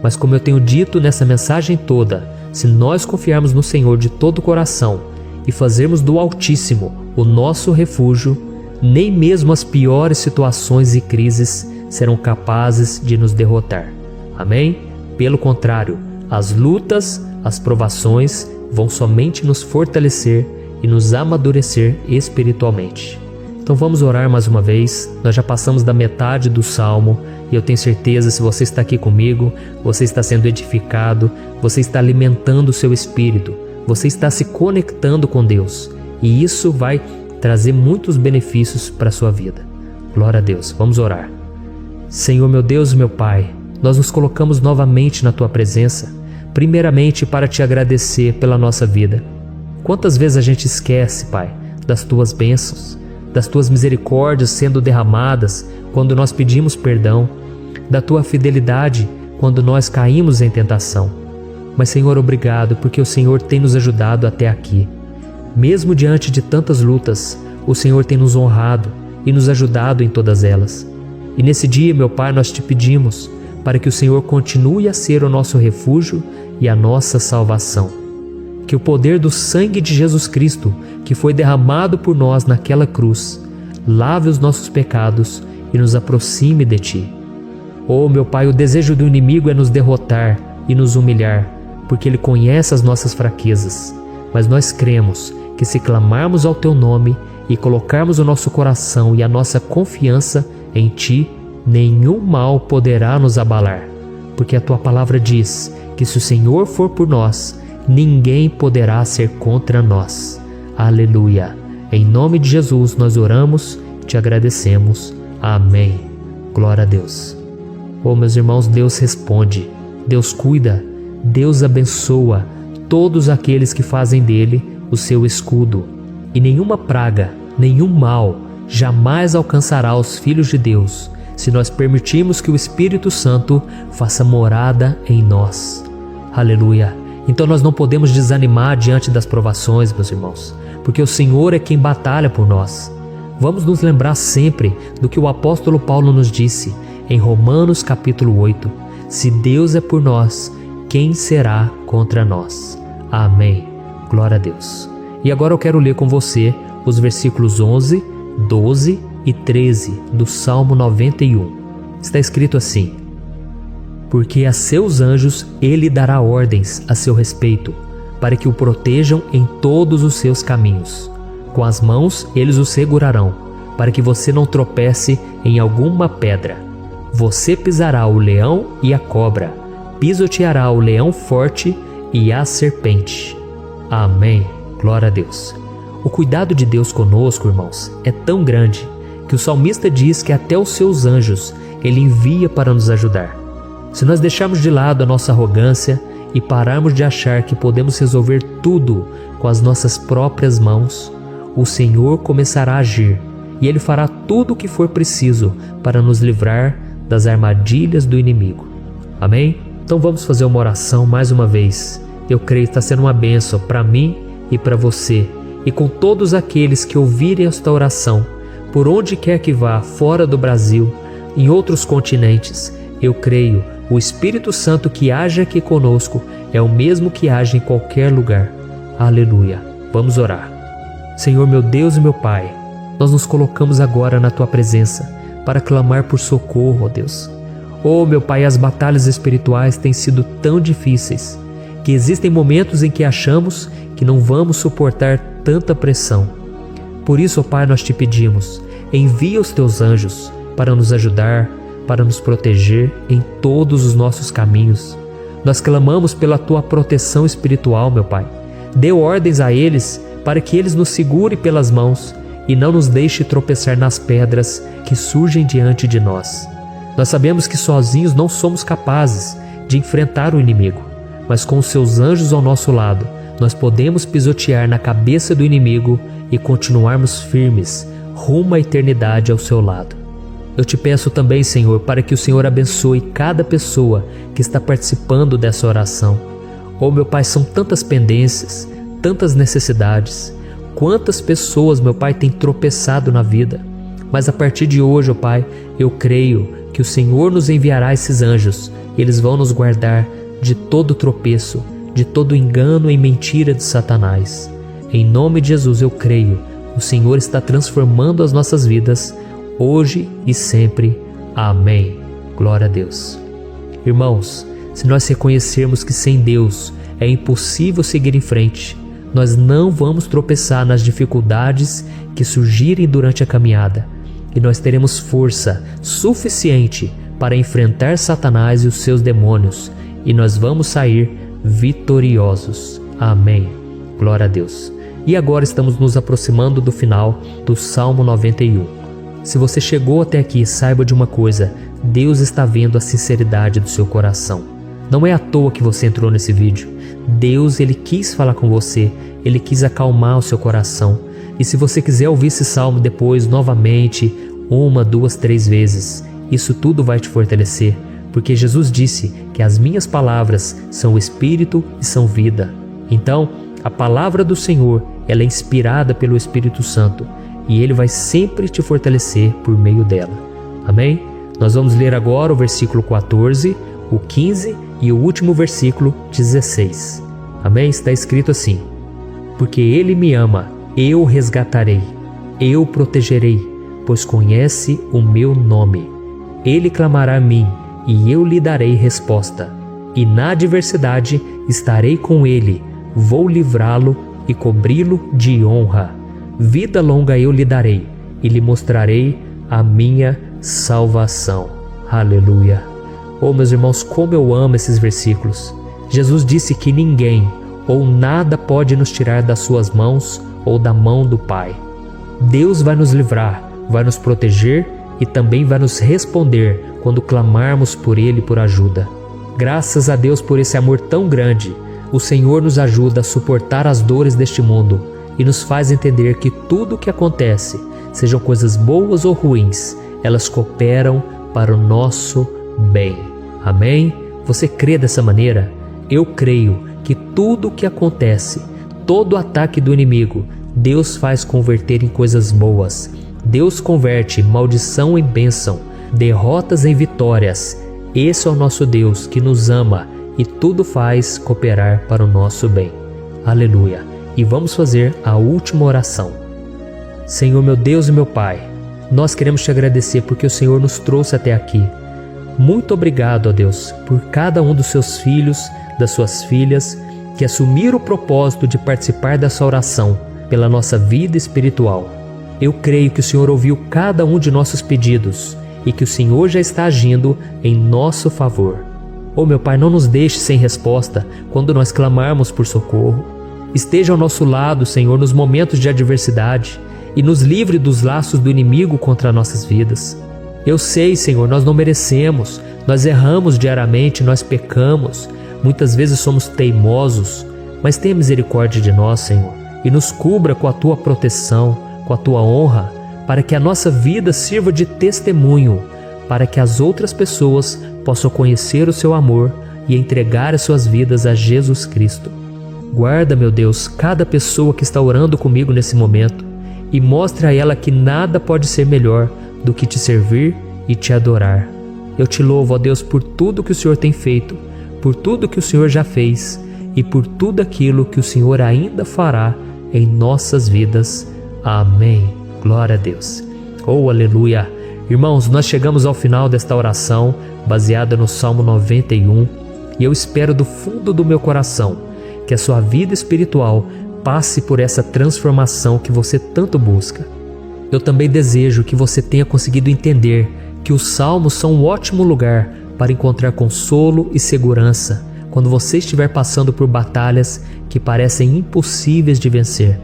Mas como eu tenho dito nessa mensagem toda, se nós confiarmos no Senhor de todo o coração e fazermos do Altíssimo o nosso refúgio, nem mesmo as piores situações e crises serão capazes de nos derrotar. Amém? Pelo contrário, as lutas, as provações vão somente nos fortalecer e nos amadurecer espiritualmente. Então vamos orar mais uma vez. Nós já passamos da metade do Salmo e eu tenho certeza, se você está aqui comigo, você está sendo edificado, você está alimentando o seu espírito, você está se conectando com Deus e isso vai trazer muitos benefícios para a sua vida. Glória a Deus. Vamos orar. Senhor meu Deus e meu Pai, nós nos colocamos novamente na Tua presença, primeiramente para Te agradecer pela nossa vida. Quantas vezes a gente esquece, Pai, das Tuas bênçãos, das Tuas misericórdias sendo derramadas quando nós pedimos perdão, da Tua fidelidade quando nós caímos em tentação. Mas Senhor, obrigado porque o Senhor tem nos ajudado até aqui. Mesmo diante de tantas lutas, o Senhor tem nos honrado e nos ajudado em todas elas. E nesse dia, meu Pai, nós Te pedimos para que o Senhor continue a ser o nosso refúgio e a nossa salvação. Que o poder do sangue de Jesus Cristo, que foi derramado por nós naquela cruz, lave os nossos pecados e nos aproxime de Ti. Oh, meu Pai, o desejo do inimigo é nos derrotar e nos humilhar, porque ele conhece as nossas fraquezas. Mas nós cremos que se clamarmos ao Teu nome e colocarmos o nosso coração e a nossa confiança em Ti, nenhum mal poderá nos abalar, porque a Tua palavra diz que se o Senhor for por nós, ninguém poderá ser contra nós. Aleluia! Em nome de Jesus nós oramos, Te agradecemos. Amém. Glória a Deus. Oh, meus irmãos, Deus responde, Deus cuida, Deus abençoa todos aqueles que fazem dele o seu escudo. E nenhuma praga, nenhum mal jamais alcançará os filhos de Deus, se nós permitirmos que o Espírito Santo faça morada em nós. Aleluia! Então nós não podemos desanimar diante das provações, meus irmãos, porque o Senhor é quem batalha por nós. Vamos nos lembrar sempre do que o apóstolo Paulo nos disse em Romanos capítulo 8. Se Deus é por nós, quem será contra nós? Amém. Glória a Deus. E agora eu quero ler com você os versículos 11, 12 e 13 do Salmo 91. Está escrito assim: porque a seus anjos ele dará ordens a seu respeito, para que o protejam em todos os seus caminhos. Com as mãos eles o segurarão, para que você não tropece em alguma pedra. Você pisará o leão e a cobra, pisoteará o leão forte e a serpente. Amém. Glória a Deus. O cuidado de Deus conosco, irmãos, é tão grande que o salmista diz que até os seus anjos ele envia para nos ajudar. Se nós deixarmos de lado a nossa arrogância e pararmos de achar que podemos resolver tudo com as nossas próprias mãos, o Senhor começará a agir e Ele fará tudo o que for preciso para nos livrar das armadilhas do inimigo. Amém? Então vamos fazer uma oração mais uma vez. Eu creio que está sendo uma bênção para mim e para você, e com todos aqueles que ouvirem esta oração, por onde quer que vá, fora do Brasil, em outros continentes. Eu creio, o Espírito Santo que age aqui conosco é o mesmo que age em qualquer lugar. Aleluia. Vamos orar. Senhor, meu Deus e meu Pai, nós nos colocamos agora na Tua presença para clamar por socorro, ó Deus. Oh, meu Pai, as batalhas espirituais têm sido tão difíceis que existem momentos em que achamos que não vamos suportar tanta pressão. Por isso, ó Pai, nós te pedimos, envia os Teus anjos para nos ajudar, para nos proteger em todos os nossos caminhos. Nós clamamos pela Tua proteção espiritual, meu Pai. Dê ordens a eles para que eles nos segurem pelas mãos e não nos deixe tropeçar nas pedras que surgem diante de nós. Nós sabemos que sozinhos não somos capazes de enfrentar o inimigo, mas com os Seus anjos ao nosso lado, nós podemos pisotear na cabeça do inimigo e continuarmos firmes rumo à eternidade ao Seu lado. Eu te peço também, Senhor, para que o Senhor abençoe cada pessoa que está participando dessa oração. Oh, meu Pai, são tantas pendências, tantas necessidades. Quantas pessoas, meu Pai, têm tropeçado na vida. Mas a partir de hoje, ó Pai, eu creio que o Senhor nos enviará esses anjos. Eles vão nos guardar de todo tropeço, de todo engano e mentira de Satanás. Em nome de Jesus eu creio, o Senhor está transformando as nossas vidas, hoje e sempre. Amém. Glória a Deus. Irmãos, se nós reconhecermos que sem Deus é impossível seguir em frente, nós não vamos tropeçar nas dificuldades que surgirem durante a caminhada, e nós teremos força suficiente para enfrentar Satanás e os seus demônios, e nós vamos sair vitoriosos. Amém. Glória a Deus. E agora estamos nos aproximando do final do Salmo 91. Se você chegou até aqui, saiba de uma coisa: Deus está vendo a sinceridade do seu coração. Não é à toa que você entrou nesse vídeo. Deus, Ele quis falar com você, Ele quis acalmar o seu coração. E se você quiser ouvir esse salmo depois, novamente, 1, 2, 3 vezes, isso tudo vai te fortalecer, porque Jesus disse que as minhas palavras são espírito e são vida. Então, a palavra do Senhor, ela é inspirada pelo Espírito Santo, e Ele vai sempre te fortalecer por meio dela. Amém? Nós vamos ler agora o versículo 14, o 15 e o último versículo 16. Amém? Está escrito assim: porque Ele me ama, eu o resgatarei, eu o protegerei, pois conhece o meu nome. Ele clamará a mim, e eu lhe darei resposta. E na adversidade estarei com ele, vou livrá-lo e cobri-lo de honra. Vida longa eu lhe darei, e lhe mostrarei a minha salvação. Aleluia. Oh, meus irmãos, como eu amo esses versículos. Jesus disse que ninguém ou nada pode nos tirar das suas mãos ou da mão do Pai. Deus vai nos livrar, vai nos proteger e também vai nos responder quando clamarmos por Ele por ajuda. Graças a Deus por esse amor tão grande, o Senhor nos ajuda a suportar as dores deste mundo e nos faz entender que tudo o que acontece, sejam coisas boas ou ruins, elas cooperam para o nosso bem. Amém? Você crê dessa maneira? Eu creio que tudo o que acontece, todo ataque do inimigo, Deus faz converter em coisas boas. Deus converte maldição em bênção, derrotas em vitórias. Esse é o nosso Deus que nos ama e tudo faz cooperar para o nosso bem. Aleluia! E vamos fazer a última oração. Senhor, meu Deus e meu Pai, nós queremos te agradecer porque o Senhor nos trouxe até aqui. Muito obrigado, ó Deus, por cada um dos seus filhos, das suas filhas, que assumiram o propósito de participar dessa oração pela nossa vida espiritual. Eu creio que o Senhor ouviu cada um de nossos pedidos e que o Senhor já está agindo em nosso favor. Oh, meu Pai, não nos deixe sem resposta quando nós clamarmos por socorro. Esteja ao nosso lado, Senhor, nos momentos de adversidade e nos livre dos laços do inimigo contra nossas vidas. Eu sei, Senhor, nós não merecemos, nós erramos diariamente, nós pecamos, muitas vezes somos teimosos, mas tenha misericórdia de nós, Senhor, e nos cubra com a Tua proteção, com a Tua honra, para que a nossa vida sirva de testemunho, para que as outras pessoas possam conhecer o Seu amor e entregar as suas vidas a Jesus Cristo. Guarda, meu Deus, cada pessoa que está orando comigo nesse momento e mostre a ela que nada pode ser melhor do que te servir e te adorar. Eu te louvo, ó Deus, por tudo que o Senhor tem feito, por tudo que o Senhor já fez e por tudo aquilo que o Senhor ainda fará em nossas vidas. Amém. Glória a Deus. Oh, aleluia. Irmãos, nós chegamos ao final desta oração baseada no Salmo 91 e eu espero do fundo do meu coração que a sua vida espiritual passe por essa transformação que você tanto busca. Eu também desejo que você tenha conseguido entender que os salmos são um ótimo lugar para encontrar consolo e segurança quando você estiver passando por batalhas que parecem impossíveis de vencer.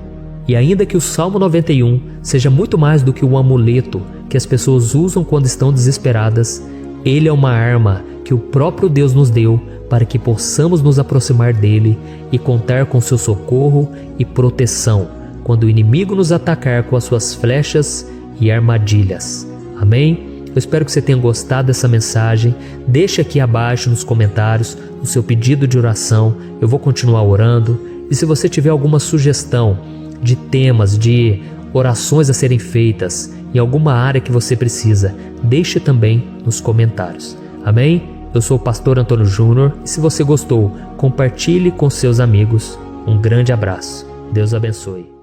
E ainda que o Salmo 91 seja muito mais do que um amuleto que as pessoas usam quando estão desesperadas, ele é uma arma que o próprio Deus nos deu para que possamos nos aproximar dele e contar com seu socorro e proteção quando o inimigo nos atacar com as suas flechas e armadilhas. Amém? Eu espero que você tenha gostado dessa mensagem. Deixe aqui abaixo nos comentários o seu pedido de oração. Eu vou continuar orando. E se você tiver alguma sugestão de temas, de orações a serem feitas em alguma área que você precisa, deixe também nos comentários. Amém? Eu sou o pastor Antônio Júnior e se você gostou, compartilhe com seus amigos. Um grande abraço. Deus abençoe.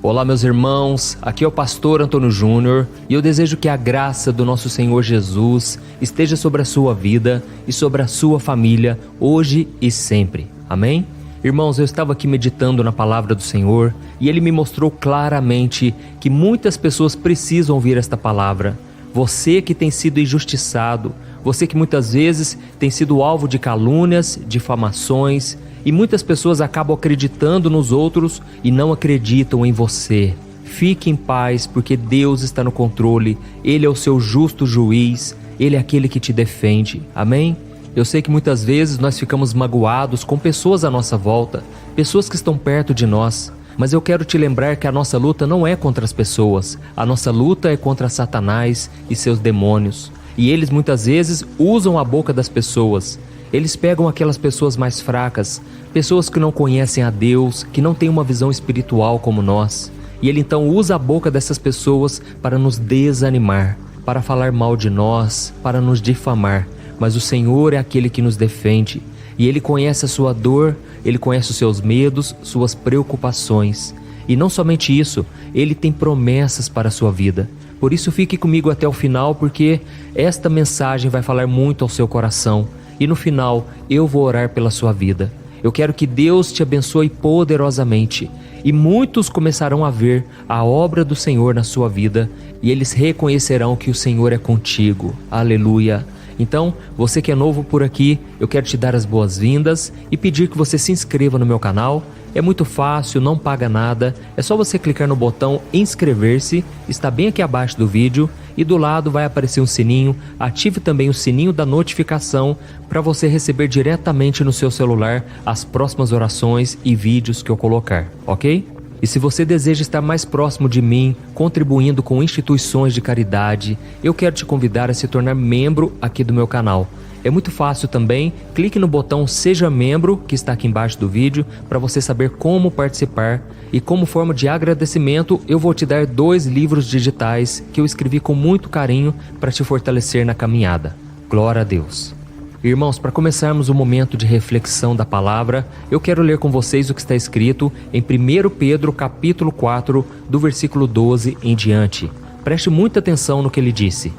Olá, meus irmãos, aqui é o pastor Antônio Júnior e eu desejo que a graça do nosso Senhor Jesus esteja sobre a sua vida e sobre a sua família, hoje e sempre. Amém? Irmãos, eu estava aqui meditando na palavra do Senhor e Ele me mostrou claramente que muitas pessoas precisam ouvir esta palavra. Você que tem sido injustiçado, você que muitas vezes tem sido alvo de calúnias, difamações, e muitas pessoas acabam acreditando nos outros e não acreditam em você. Fique em paz, porque Deus está no controle. Ele é o seu justo juiz. Ele é aquele que te defende. Amém? Eu sei que muitas vezes nós ficamos magoados com pessoas à nossa volta, pessoas que estão perto de nós. Mas eu quero te lembrar que a nossa luta não é contra as pessoas. A nossa luta é contra Satanás e seus demônios. E eles muitas vezes usam a boca das pessoas. Eles pegam aquelas pessoas mais fracas, pessoas que não conhecem a Deus, que não têm uma visão espiritual como nós. E Ele então usa a boca dessas pessoas para nos desanimar, para falar mal de nós, para nos difamar. Mas o Senhor é aquele que nos defende. E Ele conhece a sua dor, Ele conhece os seus medos, suas preocupações. E não somente isso, Ele tem promessas para a sua vida. Por isso fique comigo até o final, porque esta mensagem vai falar muito ao seu coração. E no final, eu vou orar pela sua vida. Eu quero que Deus te abençoe poderosamente. E muitos começarão a ver a obra do Senhor na sua vida. E eles reconhecerão que o Senhor é contigo. Aleluia. Então, você que é novo por aqui, eu quero te dar as boas-vindas e pedir que você se inscreva no meu canal. É muito fácil, não paga nada. É só você clicar no botão inscrever-se, está bem aqui abaixo do vídeo. E do lado vai aparecer um sininho. Ative também o sininho da notificação para você receber diretamente no seu celular as próximas orações e vídeos que eu colocar, ok? E se você deseja estar mais próximo de mim, contribuindo com instituições de caridade, eu quero te convidar a se tornar membro aqui do meu canal. É muito fácil também, clique no botão Seja Membro, que está aqui embaixo do vídeo, para você saber como participar. E como forma de agradecimento, eu vou te dar 2 livros digitais que eu escrevi com muito carinho para te fortalecer na caminhada. Glória a Deus. Irmãos, para começarmos o momento de reflexão da palavra, eu quero ler com vocês o que está escrito em 1 Pedro capítulo 4, do versículo 12 em diante. Preste muita atenção no que ele disse.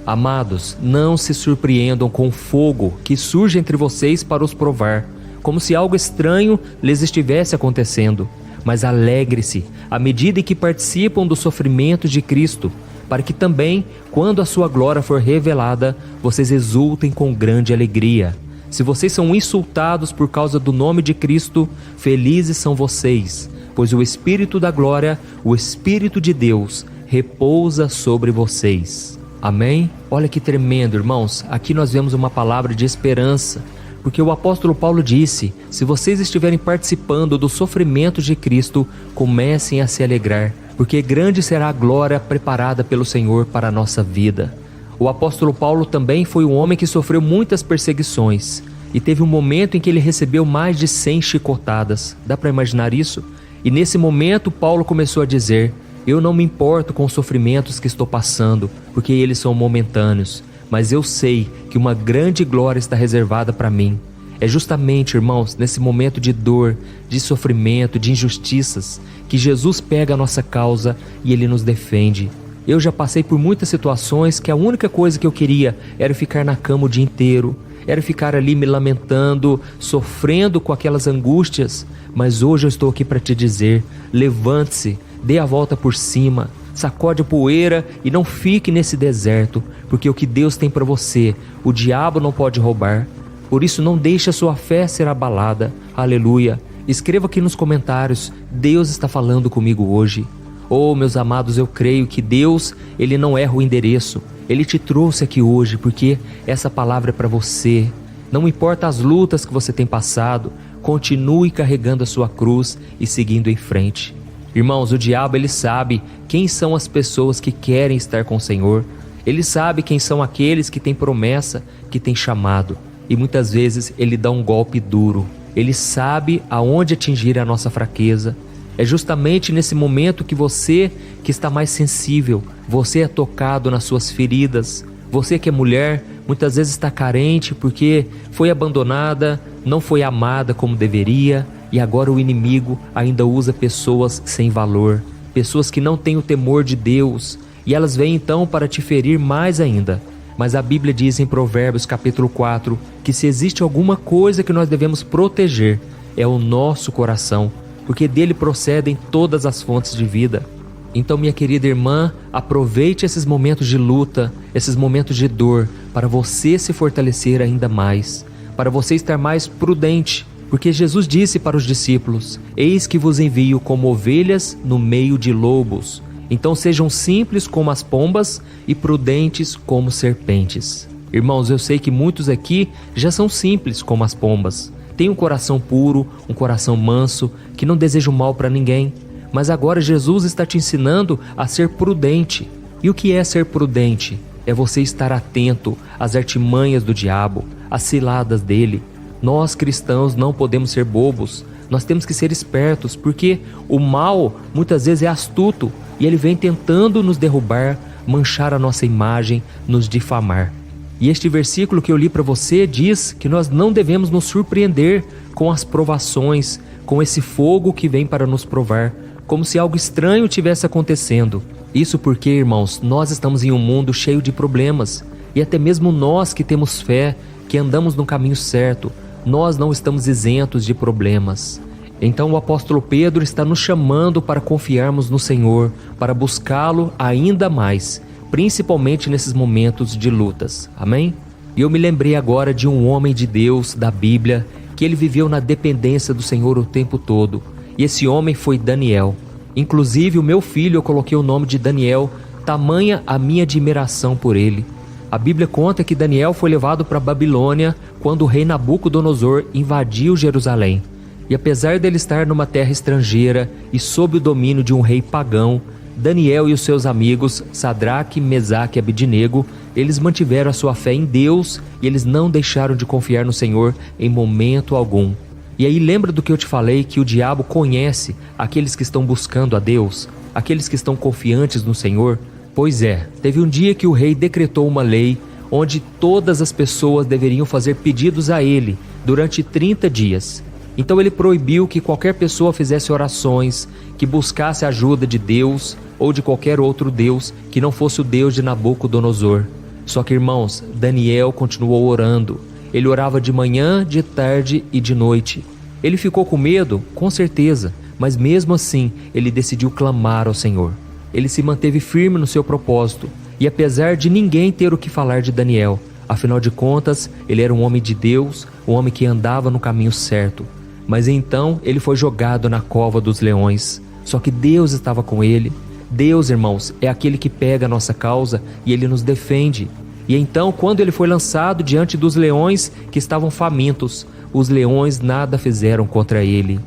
Amados, não se surpreendam com o fogo que surge entre vocês para os provar, como se algo estranho lhes estivesse acontecendo. Mas alegre-se à medida em que participam dos sofrimentos de Cristo, para que também, quando a sua glória for revelada, vocês exultem com grande alegria. Se vocês são insultados por causa do nome de Cristo, felizes são vocês, pois o Espírito da glória, o Espírito de Deus, repousa sobre vocês. Amém? Olha que tremendo, irmãos. Aqui nós vemos uma palavra de esperança, porque o apóstolo Paulo disse: se vocês estiverem participando dos sofrimentos de Cristo, comecem a se alegrar, porque grande será a glória preparada pelo Senhor para a nossa vida. O apóstolo Paulo também foi um homem que sofreu muitas perseguições, e teve um momento em que ele recebeu mais de 100 chicotadas. Dá para imaginar isso? E nesse momento Paulo começou a dizer: eu não me importo com os sofrimentos que estou passando, porque eles são momentâneos, mas eu sei que uma grande glória está reservada para mim. É justamente, irmãos, nesse momento de dor, de sofrimento, de injustiças, que Jesus pega a nossa causa e Ele nos defende. Eu já passei por muitas situações que a única coisa que eu queria era ficar na cama o dia inteiro, era ficar ali me lamentando, sofrendo com aquelas angústias. Mas hoje eu estou aqui para te dizer: levante-se, dê a volta por cima, sacode a poeira e não fique nesse deserto, porque o que Deus tem para você, o diabo não pode roubar. Por isso não deixe a sua fé ser abalada. Aleluia. Escreva aqui nos comentários: Deus está falando comigo hoje. Oh, meus amados, eu creio que Deus, Ele não erra o endereço. Ele te trouxe aqui hoje porque essa palavra é para você. Não importa as lutas que você tem passado, continue carregando a sua cruz e seguindo em frente. Irmãos, o diabo, ele sabe quem são as pessoas que querem estar com o Senhor. Ele sabe quem são aqueles que têm promessa, que têm chamado. E muitas vezes ele dá um golpe duro. Ele sabe aonde atingir a nossa fraqueza. É justamente nesse momento que você, que está mais sensível, você é tocado nas suas feridas. Você que é mulher, muitas vezes está carente porque foi abandonada, não foi amada como deveria, e agora o inimigo ainda usa pessoas sem valor, pessoas que não têm o temor de Deus, e elas vêm então para te ferir mais ainda. Mas a Bíblia diz em Provérbios capítulo 4 que se existe alguma coisa que nós devemos proteger, é o nosso coração, porque dele procedem todas as fontes de vida. Então, minha querida irmã, aproveite esses momentos de luta, esses momentos de dor, para você se fortalecer ainda mais, para você estar mais prudente, porque Jesus disse para os discípulos: eis que vos envio como ovelhas no meio de lobos. Então sejam simples como as pombas e prudentes como serpentes. Irmãos, eu sei que muitos aqui já são simples como as pombas. Têm um coração puro, um coração manso, que não deseja o mal para ninguém. Mas agora Jesus está te ensinando a ser prudente. E o que é ser prudente? É você estar atento às artimanhas do diabo, às ciladas dele. Nós cristãos não podemos ser bobos. Nós temos que ser espertos, porque o mal muitas vezes é astuto e ele vem tentando nos derrubar, manchar a nossa imagem, nos difamar. E este versículo que eu li para você diz que nós não devemos nos surpreender com as provações, com esse fogo que vem para nos provar, como se algo estranho tivesse acontecendo. Isso porque, irmãos, nós estamos em um mundo cheio de problemas, e até mesmo nós que temos fé, que andamos no caminho certo, nós não estamos isentos de problemas. Então o apóstolo Pedro está nos chamando para confiarmos no Senhor, para buscá-lo ainda mais, principalmente nesses momentos de lutas. Amém? E eu me lembrei agora de um homem de Deus da Bíblia, que ele viveu na dependência do Senhor o tempo todo. E esse homem foi Daniel. Inclusive o meu filho, eu coloquei o nome de Daniel, tamanha a minha admiração por ele. A Bíblia conta que Daniel foi levado para a Babilônia quando o rei Nabucodonosor invadiu Jerusalém. E apesar dele estar numa terra estrangeira e sob o domínio de um rei pagão, Daniel e os seus amigos, Sadraque, Mesaque e Abidnego, eles mantiveram a sua fé em Deus e eles não deixaram de confiar no Senhor em momento algum. E aí lembra do que eu te falei, que o diabo conhece aqueles que estão buscando a Deus, aqueles que estão confiantes no Senhor? Pois é, teve um dia que o rei decretou uma lei onde todas as pessoas deveriam fazer pedidos a ele durante 30 dias. Então ele proibiu que qualquer pessoa fizesse orações, que buscasse a ajuda de Deus ou de qualquer outro Deus que não fosse o Deus de Nabucodonosor. Só que, irmãos, Daniel continuou orando. Ele orava de manhã, de tarde e de noite. Ele ficou com medo? Com certeza, mas mesmo assim ele decidiu clamar ao Senhor. Ele se manteve firme no seu propósito, e apesar de ninguém ter o que falar de Daniel, afinal de contas, ele era um homem de Deus, um homem que andava no caminho certo. Mas então ele foi jogado na cova dos leões. Só que Deus estava com ele. Deus, irmãos, é aquele que pega a nossa causa e ele nos defende. E então, quando ele foi lançado diante dos leões que estavam famintos, os leões nada fizeram contra ele.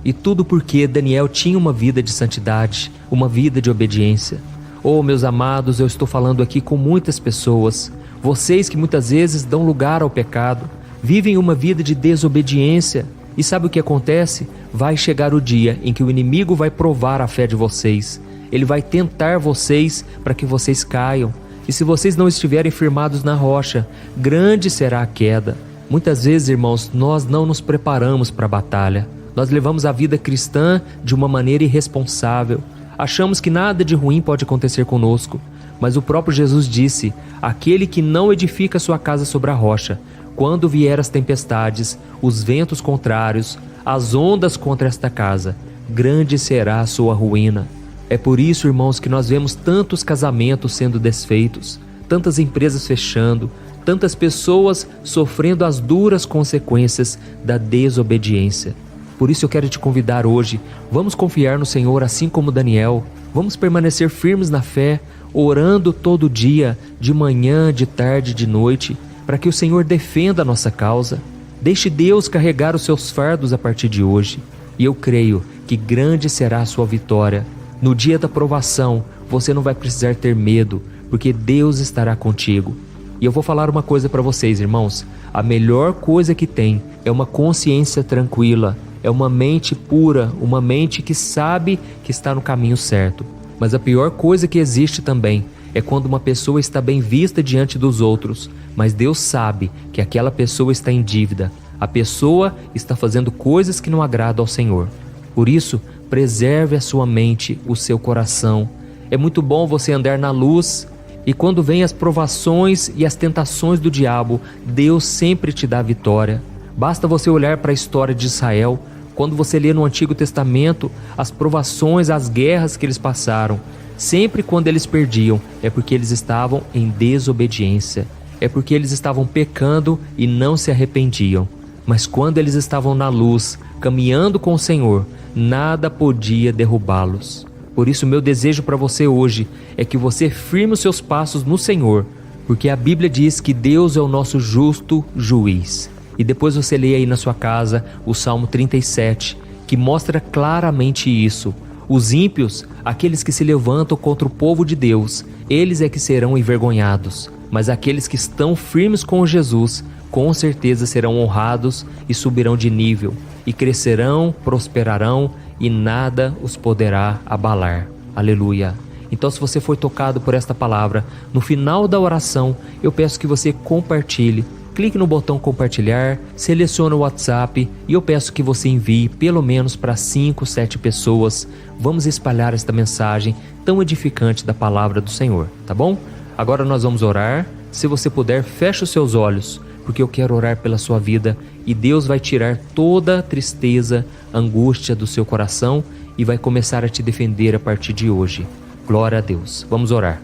E tudo porque Daniel tinha uma vida de santidade, uma vida de obediência. Oh, meus amados, eu estou falando aqui com muitas pessoas. Vocês que muitas vezes dão lugar ao pecado, vivem uma vida de desobediência. E sabe o que acontece? Vai chegar o dia em que o inimigo vai provar a fé de vocês. Ele vai tentar vocês para que vocês caiam. E se vocês não estiverem firmados na rocha, grande será a queda. Muitas vezes, irmãos, nós não nos preparamos para a batalha. Nós levamos a vida cristã de uma maneira irresponsável. Achamos que nada de ruim pode acontecer conosco. Mas o próprio Jesus disse: aquele que não edifica sua casa sobre a rocha, quando vier as tempestades, os ventos contrários, as ondas contra esta casa, grande será a sua ruína. É por isso, irmãos, que nós vemos tantos casamentos sendo desfeitos, tantas empresas fechando, tantas pessoas sofrendo as duras consequências da desobediência. Por isso eu quero te convidar hoje, vamos confiar no Senhor assim como Daniel, vamos permanecer firmes na fé, orando todo dia, de manhã, de tarde, de noite, para que o Senhor defenda a nossa causa. Deixe Deus carregar os seus fardos a partir de hoje. E eu creio que grande será a sua vitória. No dia da provação, você não vai precisar ter medo, porque Deus estará contigo. E eu vou falar uma coisa para vocês, irmãos. A melhor coisa que tem é uma consciência tranquila, é uma mente pura, uma mente que sabe que está no caminho certo. Mas a pior coisa que existe também é quando uma pessoa está bem vista diante dos outros, mas Deus sabe que aquela pessoa está em dívida. A pessoa está fazendo coisas que não agradam ao Senhor. Por isso, preserve a sua mente, o seu coração. É muito bom você andar na luz, e quando vêm as provações e as tentações do diabo, Deus sempre te dá a vitória. Basta você olhar para a história de Israel. Quando você lê no Antigo Testamento as provações, as guerras que eles passaram, sempre quando eles perdiam, é porque eles estavam em desobediência. É porque eles estavam pecando e não se arrependiam. Mas quando eles estavam na luz, caminhando com o Senhor, nada podia derrubá-los. Por isso, meu desejo para você hoje é que você firme os seus passos no Senhor, porque a Bíblia diz que Deus é o nosso justo juiz. E depois você lê aí na sua casa o Salmo 37, que mostra claramente isso. Os ímpios, aqueles que se levantam contra o povo de Deus, eles é que serão envergonhados. Mas aqueles que estão firmes com Jesus, com certeza serão honrados e subirão de nível, e crescerão, prosperarão, e nada os poderá abalar. Aleluia! Então, se você foi tocado por esta palavra, no final da oração, eu peço que você compartilhe. Clique no botão compartilhar, selecione o WhatsApp e eu peço que você envie pelo menos para 5, 7 pessoas. Vamos espalhar esta mensagem tão edificante da palavra do Senhor, tá bom? Agora nós vamos orar. Se você puder, feche os seus olhos, porque eu quero orar pela sua vida e Deus vai tirar toda a tristeza, angústia do seu coração e vai começar a te defender a partir de hoje. Glória a Deus. Vamos orar.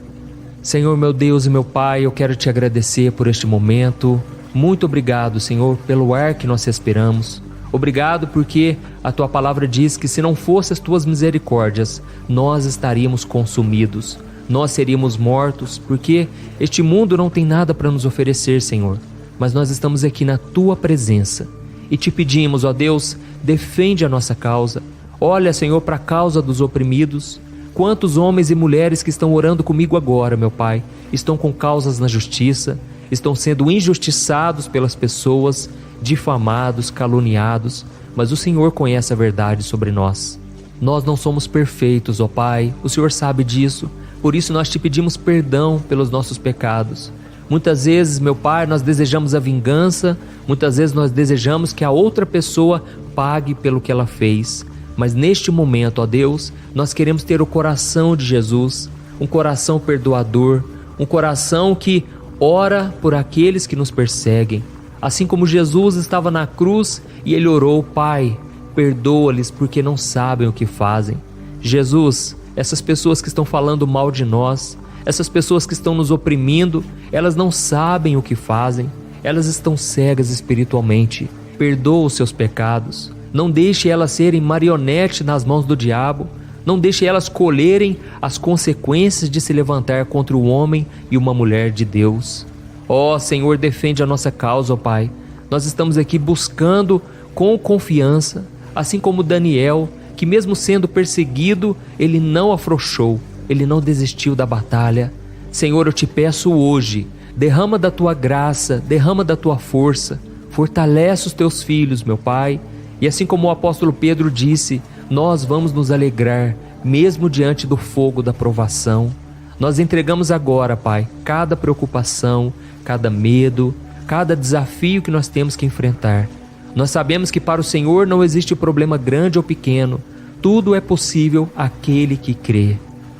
Senhor, meu Deus e meu Pai, eu quero te agradecer por este momento. Muito obrigado, Senhor, pelo ar que nós respiramos. Obrigado porque a Tua palavra diz que se não fossem as Tuas misericórdias, nós estaríamos consumidos. Nós seríamos mortos, porque este mundo não tem nada para nos oferecer, Senhor. Mas nós estamos aqui na Tua presença. e te pedimos, ó Deus, defende a nossa causa. Olha, Senhor, para a causa dos oprimidos. Quantos homens e mulheres que estão orando comigo agora, meu Pai, estão com causas na justiça, estão sendo injustiçados pelas pessoas, difamados, caluniados, mas o Senhor conhece a verdade sobre nós. Nós não somos perfeitos, ó Pai, o Senhor sabe disso, por isso nós te pedimos perdão pelos nossos pecados. Muitas vezes, meu Pai, nós desejamos a vingança, muitas vezes nós desejamos que a outra pessoa pague pelo que ela fez. Mas neste momento, ó Deus, nós queremos ter o coração de Jesus, um coração perdoador, um coração que ora por aqueles que nos perseguem. Assim como Jesus estava na cruz e ele orou, Pai, perdoa-lhes porque não sabem o que fazem. Jesus, essas pessoas que estão falando mal de nós, essas pessoas que estão nos oprimindo, elas não sabem o que fazem, elas estão cegas espiritualmente. Perdoa os seus pecados. Não deixe elas serem marionete nas mãos do diabo. Não deixe elas colherem as consequências de se levantar contra o homem e uma mulher de Deus. Ó Senhor, defende a nossa causa, ó Pai. Nós estamos aqui buscando com confiança, assim como Daniel, que mesmo sendo perseguido, ele não afrouxou, ele não desistiu da batalha. Senhor, eu te peço hoje, derrama da tua graça, derrama da tua força, fortalece os teus filhos, meu Pai. E assim como o apóstolo Pedro disse, nós vamos nos alegrar, mesmo diante do fogo da provação. Nós entregamos agora, Pai, cada preocupação, cada medo, cada desafio que nós temos que enfrentar. Nós sabemos que para o Senhor não existe problema grande ou pequeno, tudo é possível àquele que crê.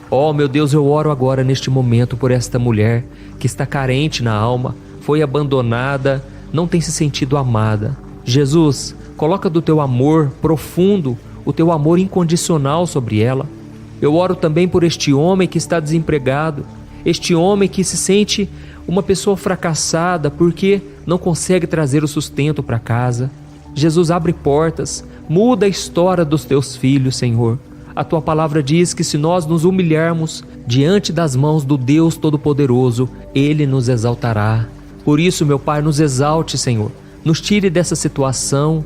Ó, meu Deus, eu oro agora neste momento por esta mulher que está carente na alma, foi abandonada, não tem se sentido amada. Jesus, coloca do teu amor profundo, o teu amor incondicional sobre ela. Eu oro também por este homem que está desempregado, este homem que se sente uma pessoa fracassada porque não consegue trazer o sustento para casa. Jesus, abre portas, muda a história dos teus filhos, Senhor. A tua palavra diz que se nós nos humilharmos diante das mãos do Deus Todo-Poderoso, Ele nos exaltará. Por isso, meu Pai, nos exalte, Senhor. Nos tire dessa situação.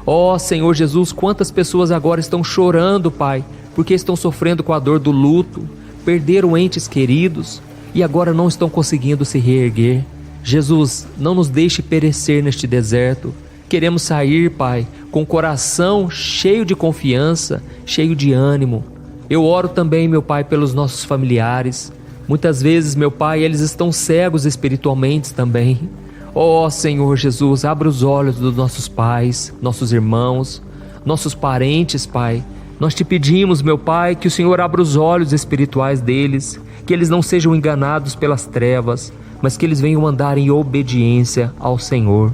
Ó Senhor Jesus, quantas pessoas agora estão chorando, Pai, porque estão sofrendo com a dor do luto, perderam entes queridos e agora não estão conseguindo se reerguer. Jesus, não nos deixe perecer neste deserto. Queremos sair, Pai, com o coração cheio de confiança, cheio de ânimo. Eu oro também, meu Pai, pelos nossos familiares. Muitas vezes, meu Pai, eles estão cegos espiritualmente também. Ó Senhor Jesus, abre os olhos dos nossos pais, nossos irmãos, nossos parentes, Pai. Nós te pedimos, meu Pai, que o Senhor abra os olhos espirituais deles, que eles não sejam enganados pelas trevas, mas que eles venham andar em obediência ao Senhor.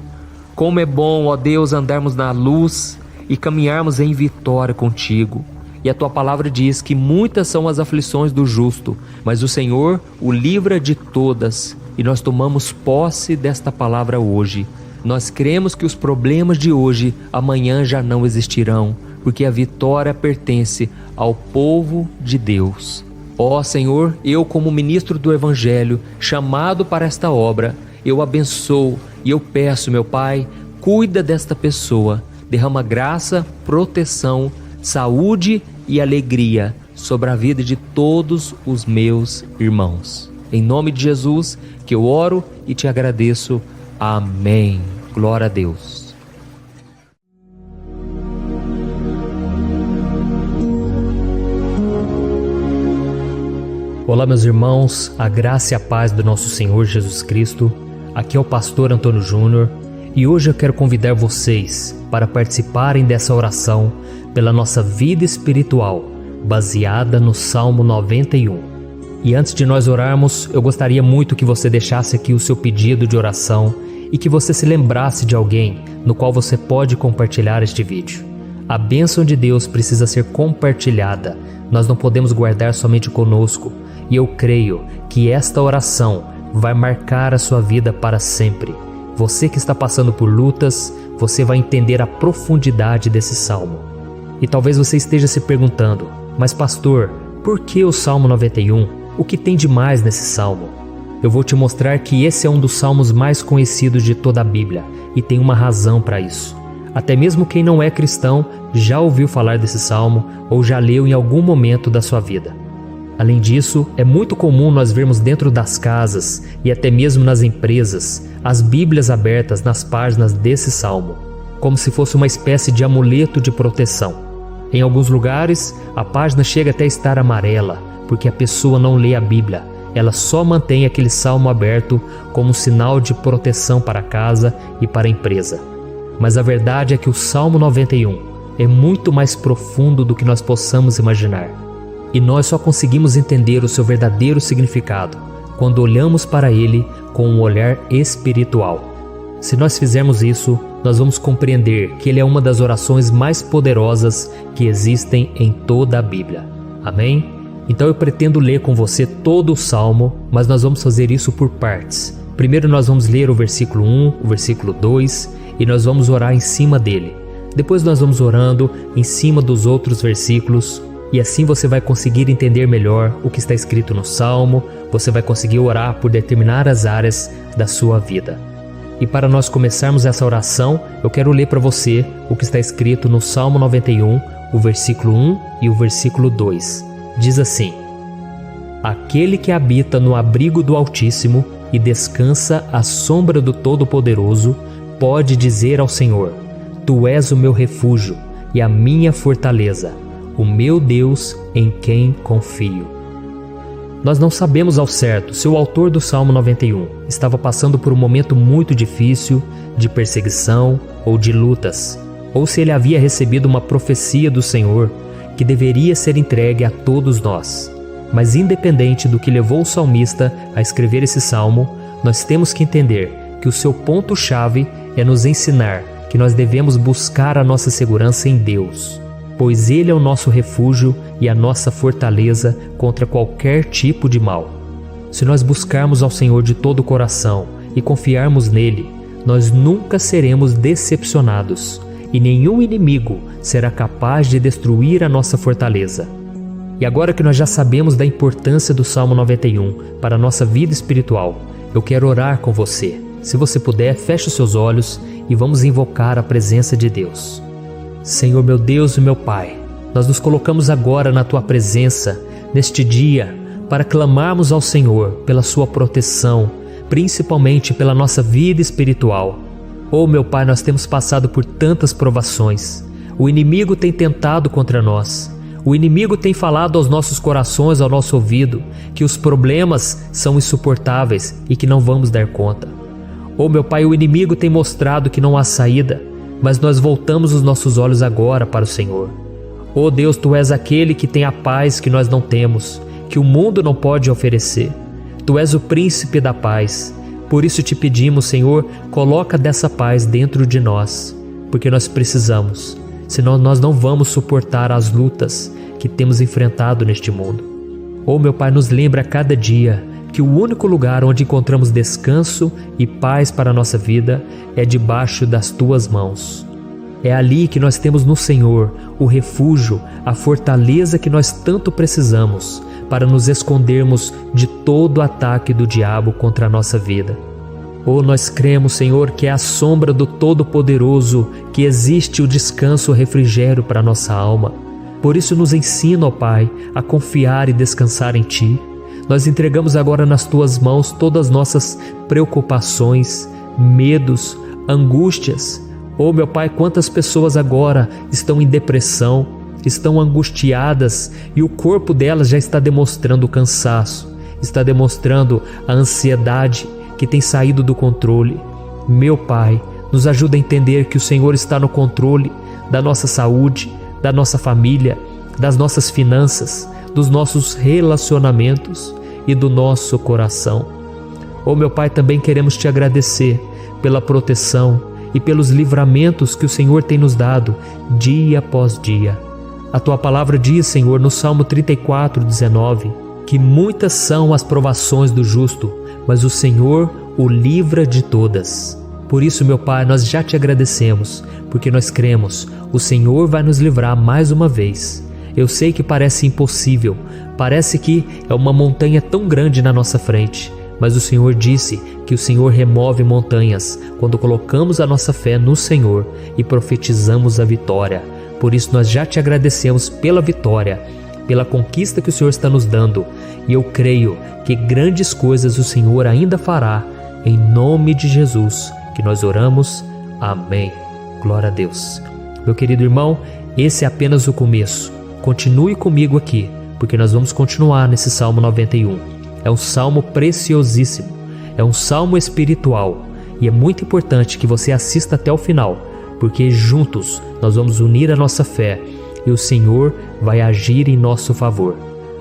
Como é bom, ó Deus, andarmos na luz e caminharmos em vitória contigo. E a tua palavra diz que muitas são as aflições do justo, mas o Senhor o livra de todas. E nós tomamos posse desta palavra hoje. Nós cremos que os problemas de hoje, amanhã já não existirão, porque a vitória pertence ao povo de Deus. Ó Senhor, eu como ministro do Evangelho, chamado para esta obra, eu abençoo e eu peço, meu Pai, cuida desta pessoa, derrama graça, proteção, saúde e alegria sobre a vida de todos os meus irmãos. Em nome de Jesus, que eu oro e te agradeço. Amém. Glória a Deus. Olá, meus irmãos, a graça e a paz do nosso Senhor Jesus Cristo. Aqui é o pastor Antônio Júnior e hoje eu quero convidar vocês para participarem dessa oração pela nossa vida espiritual, baseada no Salmo 91. E antes de nós orarmos, eu gostaria muito que você deixasse aqui o seu pedido de oração e que você se lembrasse de alguém no qual você pode compartilhar este vídeo. A bênção de Deus precisa ser compartilhada, nós não podemos guardar somente conosco, e eu creio que esta oração vai marcar a sua vida para sempre. Você que está passando por lutas, você vai entender a profundidade desse salmo. E talvez você esteja se perguntando, mas pastor, por que o Salmo 91? O que tem de mais nesse salmo? Eu vou te mostrar que esse é um dos salmos mais conhecidos de toda a Bíblia e tem uma razão para isso. Até mesmo quem não é cristão já ouviu falar desse salmo ou já leu em algum momento da sua vida. Além disso, é muito comum nós vermos dentro das casas e até mesmo nas empresas as Bíblias abertas nas páginas desse salmo, como se fosse uma espécie de amuleto de proteção. Em alguns lugares, a página chega até a estar amarela, porque a pessoa não lê a Bíblia, ela só mantém aquele salmo aberto como um sinal de proteção para a casa e para a empresa. Mas a verdade é que o Salmo 91 é muito mais profundo do que nós possamos imaginar. E nós só conseguimos entender o seu verdadeiro significado quando olhamos para ele com um olhar espiritual. Se nós fizermos isso, nós vamos compreender que ele é uma das orações mais poderosas que existem em toda a Bíblia. Amém? Então eu pretendo ler com você todo o Salmo, mas nós vamos fazer isso por partes. Primeiro nós vamos ler o versículo 1, o versículo 2 e nós vamos orar em cima dele. Depois nós vamos orando em cima dos outros versículos e assim você vai conseguir entender melhor o que está escrito no Salmo, você vai conseguir orar por determinadas áreas da sua vida. E para nós começarmos essa oração, eu quero ler para você o que está escrito no Salmo 91, o versículo 1 e o versículo 2. Diz assim: Aquele que habita no abrigo do Altíssimo e descansa à sombra do Todo-Poderoso, pode dizer ao Senhor: Tu és o meu refúgio e a minha fortaleza, o meu Deus em quem confio. Nós não sabemos ao certo se o autor do Salmo 91 estava passando por um momento muito difícil, de perseguição ou de lutas, ou se ele havia recebido uma profecia do Senhor que deveria ser entregue a todos nós. Mas independente do que levou o salmista a escrever esse salmo, nós temos que entender que o seu ponto-chave é nos ensinar que nós devemos buscar a nossa segurança em Deus, pois Ele é o nosso refúgio e a nossa fortaleza contra qualquer tipo de mal. Se nós buscarmos ao Senhor de todo o coração e confiarmos nele, nós nunca seremos decepcionados e nenhum inimigo será capaz de destruir a nossa fortaleza. E agora que nós já sabemos da importância do Salmo 91 para a nossa vida espiritual, eu quero orar com você. Se você puder, feche os seus olhos e vamos invocar a presença de Deus. Senhor meu Deus e meu Pai, nós nos colocamos agora na Tua presença, neste dia, para clamarmos ao Senhor pela Sua proteção, principalmente pela nossa vida espiritual. Oh meu Pai, nós temos passado por tantas provações. O inimigo tem tentado contra nós. O inimigo tem falado aos nossos corações, ao nosso ouvido, que os problemas são insuportáveis e que não vamos dar conta. Oh meu Pai, o inimigo tem mostrado que não há saída, mas nós voltamos os nossos olhos agora para o Senhor. Oh Deus, Tu és aquele que tem a paz que nós não temos, que o mundo não pode oferecer. Tu és o príncipe da paz. Por isso te pedimos, Senhor, coloca dessa paz dentro de nós, porque nós precisamos, senão nós não vamos suportar as lutas que temos enfrentado neste mundo. Oh meu Pai, nos lembra a cada dia que o único lugar onde encontramos descanso e paz para a nossa vida é debaixo das Tuas mãos. É ali que nós temos no Senhor o refúgio, a fortaleza que nós tanto precisamos para nos escondermos de todo ataque do diabo contra a nossa vida. Oh, nós cremos, Senhor, que é à sombra do Todo-Poderoso que existe o descanso, o refrigério para a nossa alma. Por isso nos ensina, ó Pai, a confiar e descansar em Ti. Nós entregamos agora nas Tuas mãos todas as nossas preocupações, medos, angústias. Oh meu Pai, quantas pessoas agora estão em depressão, estão angustiadas e o corpo delas já está demonstrando cansaço, está demonstrando a ansiedade que tem saído do controle. Meu Pai, nos ajuda a entender que o Senhor está no controle da nossa saúde, da nossa família, das nossas finanças, dos nossos relacionamentos e do nosso coração. Oh meu Pai, também queremos Te agradecer pela proteção e pelos livramentos que o Senhor tem nos dado dia após dia. A Tua palavra diz, Senhor, no Salmo 34:19, que muitas são as provações do justo, mas o Senhor o livra de todas. Por isso, meu Pai, nós já Te agradecemos, porque nós cremos, o Senhor vai nos livrar mais uma vez. Eu sei que parece impossível, parece que é uma montanha tão grande na nossa frente, mas o Senhor disse que o Senhor remove montanhas quando colocamos a nossa fé no Senhor e profetizamos a vitória. Por isso nós já te agradecemos pela vitória, pela conquista que o Senhor está nos dando, e eu creio que grandes coisas o Senhor ainda fará, em nome de Jesus, que nós oramos. Amém. Glória a Deus. Meu querido irmão, esse é apenas o começo. Continue comigo aqui, porque nós vamos continuar nesse Salmo 91. É um salmo preciosíssimo, é um salmo espiritual, e é muito importante que você assista até o final, porque juntos nós vamos unir a nossa fé e o Senhor vai agir em nosso favor.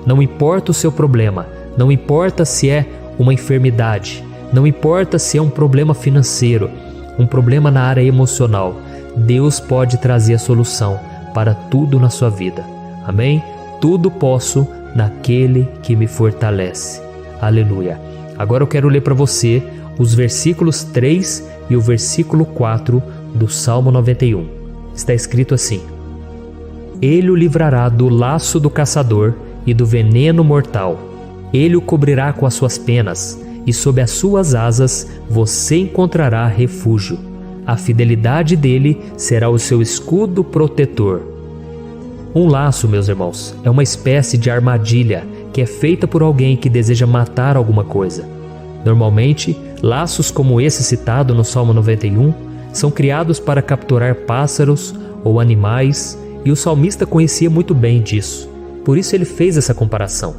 Não importa o seu problema, não importa se é uma enfermidade, não importa se é um problema financeiro, um problema na área emocional, Deus pode trazer a solução para tudo na sua vida. Amém? Tudo posso naquele que me fortalece. Aleluia. Agora eu quero ler para você os versículos 3 e o versículo 4 do Salmo 91. Está escrito assim: Ele o livrará do laço do caçador e do veneno mortal. Ele o cobrirá com as suas penas, e sob as suas asas você encontrará refúgio. A fidelidade dele será o seu escudo protetor. Um laço, meus irmãos, é uma espécie de armadilha que é feita por alguém que deseja matar alguma coisa. Normalmente, laços como esse citado no Salmo 91 são criados para capturar pássaros ou animais, e o salmista conhecia muito bem disso. Por isso ele fez essa comparação.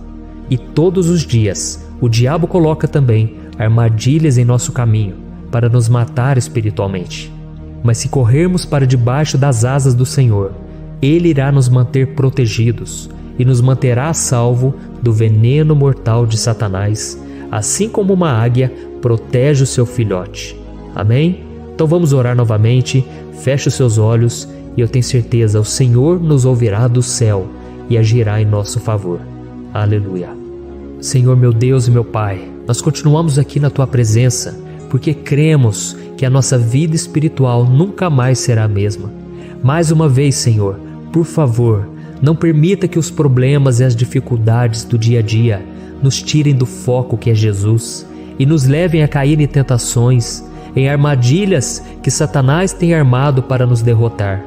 E todos os dias, o diabo coloca também armadilhas em nosso caminho para nos matar espiritualmente. Mas se corrermos para debaixo das asas do Senhor, Ele irá nos manter protegidos e nos manterá a salvo do veneno mortal de Satanás, assim como uma águia protege o seu filhote. Amém? Então vamos orar novamente. Feche os seus olhos e eu tenho certeza, o Senhor nos ouvirá do céu e agirá em nosso favor. Aleluia. Senhor, meu Deus e meu Pai, nós continuamos aqui na Tua presença porque cremos que a nossa vida espiritual nunca mais será a mesma. Mais uma vez, Senhor, por favor, não permita que os problemas e as dificuldades do dia a dia nos tirem do foco que é Jesus e nos levem a cair em tentações, em armadilhas que Satanás tem armado para nos derrotar.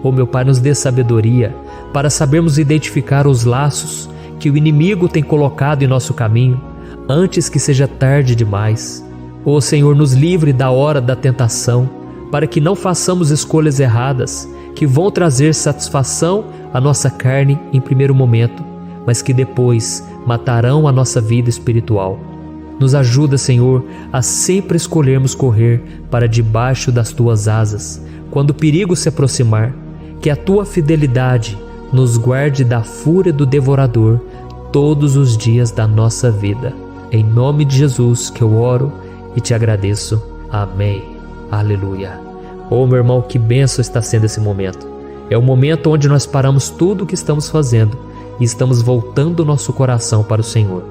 Oh, meu Pai, nos dê sabedoria para sabermos identificar os laços que o inimigo tem colocado em nosso caminho antes que seja tarde demais. Oh, Senhor, nos livre da hora da tentação, para que não façamos escolhas erradas que vão trazer satisfação à nossa carne em primeiro momento, mas que depois matarão a nossa vida espiritual. Nos ajuda, Senhor, a sempre escolhermos correr para debaixo das Tuas asas, quando o perigo se aproximar. Que a Tua fidelidade nos guarde da fúria do devorador todos os dias da nossa vida. Em nome de Jesus que eu oro e te agradeço. Amém. Aleluia. Oh, meu irmão, que bênção está sendo esse momento. É o momento onde nós paramos tudo o que estamos fazendo e estamos voltando o nosso coração para o Senhor.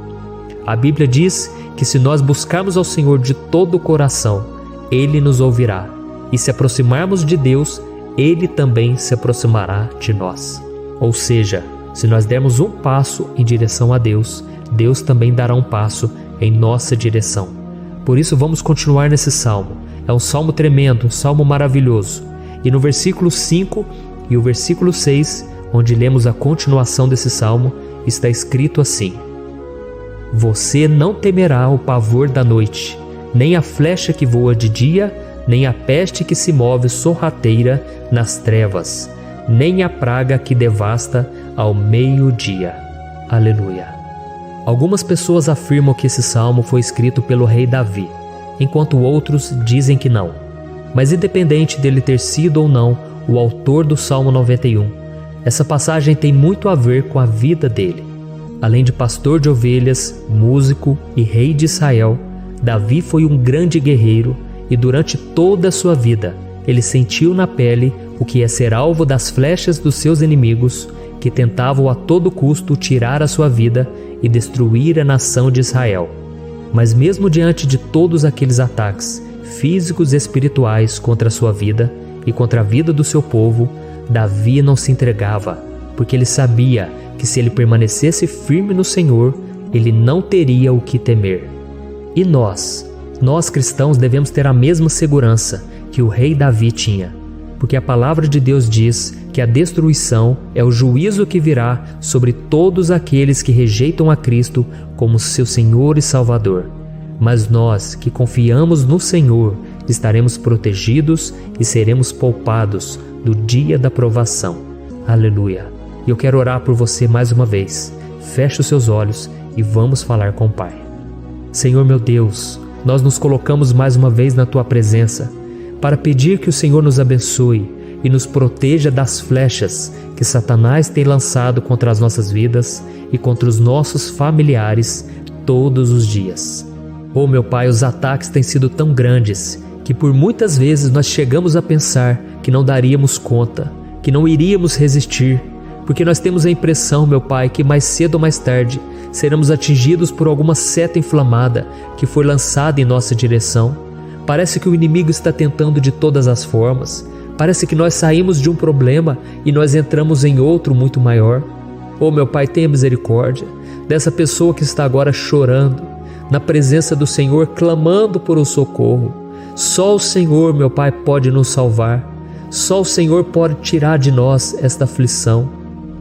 A Bíblia diz que se nós buscarmos ao Senhor de todo o coração, Ele nos ouvirá. E se aproximarmos de Deus, Ele também se aproximará de nós. Ou seja, se nós dermos um passo em direção a Deus, Deus também dará um passo em nossa direção. Por isso vamos continuar nesse salmo. É um salmo tremendo, um salmo maravilhoso. E no versículo 5 e o versículo 6, onde lemos a continuação desse salmo, está escrito assim: Você não temerá o pavor da noite, nem a flecha que voa de dia, nem a peste que se move sorrateira nas trevas, nem a praga que devasta ao meio-dia. Aleluia. Algumas pessoas afirmam que esse salmo foi escrito pelo rei Davi, enquanto outros dizem que não. Mas independente dele ter sido ou não o autor do Salmo 91, essa passagem tem muito a ver com a vida dele. Além de pastor de ovelhas, músico e rei de Israel, Davi foi um grande guerreiro e durante toda a sua vida ele sentiu na pele o que é ser alvo das flechas dos seus inimigos que tentavam a todo custo tirar a sua vida e destruir a nação de Israel. Mas mesmo diante de todos aqueles ataques físicos e espirituais contra a sua vida e contra a vida do seu povo, Davi não se entregava, porque ele sabia que se ele permanecesse firme no Senhor, ele não teria o que temer. E nós cristãos devemos ter a mesma segurança que o rei Davi tinha, porque a palavra de Deus diz que a destruição é o juízo que virá sobre todos aqueles que rejeitam a Cristo como seu Senhor e Salvador. Mas nós que confiamos no Senhor estaremos protegidos e seremos poupados do dia da provação. Aleluia! E eu quero orar por você mais uma vez. Feche os seus olhos e vamos falar com o Pai. Senhor meu Deus, nós nos colocamos mais uma vez na Tua presença para pedir que o Senhor nos abençoe e nos proteja das flechas que Satanás tem lançado contra as nossas vidas e contra os nossos familiares todos os dias. Oh meu Pai, os ataques têm sido tão grandes que por muitas vezes nós chegamos a pensar que não daríamos conta, que não iríamos resistir, porque nós temos a impressão, meu Pai, que mais cedo ou mais tarde seremos atingidos por alguma seta inflamada que foi lançada em nossa direção. Parece que o inimigo está tentando de todas as formas. Parece que nós saímos de um problema e nós entramos em outro muito maior. Oh meu Pai, tenha misericórdia dessa pessoa que está agora chorando, na presença do Senhor, clamando por um socorro. Só o Senhor, meu Pai, pode nos salvar. Só o Senhor pode tirar de nós esta aflição.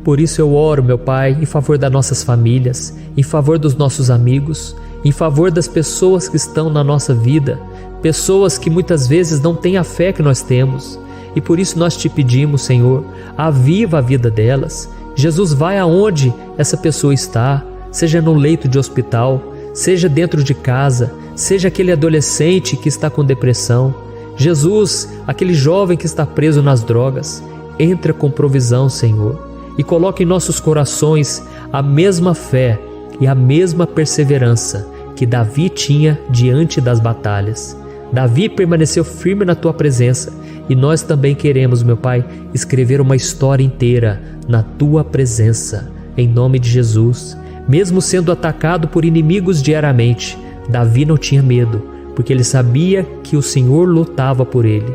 Por isso eu oro, meu Pai, em favor das nossas famílias, em favor dos nossos amigos, em favor das pessoas que estão na nossa vida, pessoas que muitas vezes não têm a fé que nós temos. E por isso nós te pedimos, Senhor, aviva a vida delas. Jesus, vai aonde essa pessoa está, seja no leito de hospital, seja dentro de casa, seja aquele adolescente que está com depressão. Jesus, aquele jovem que está preso nas drogas, entra com provisão, Senhor, e coloca em nossos corações a mesma fé e a mesma perseverança que Davi tinha diante das batalhas. Davi permaneceu firme na Tua presença e nós também queremos, meu Pai, escrever uma história inteira na Tua presença, em nome de Jesus. Mesmo sendo atacado por inimigos diariamente, Davi não tinha medo, porque ele sabia que o Senhor lutava por ele.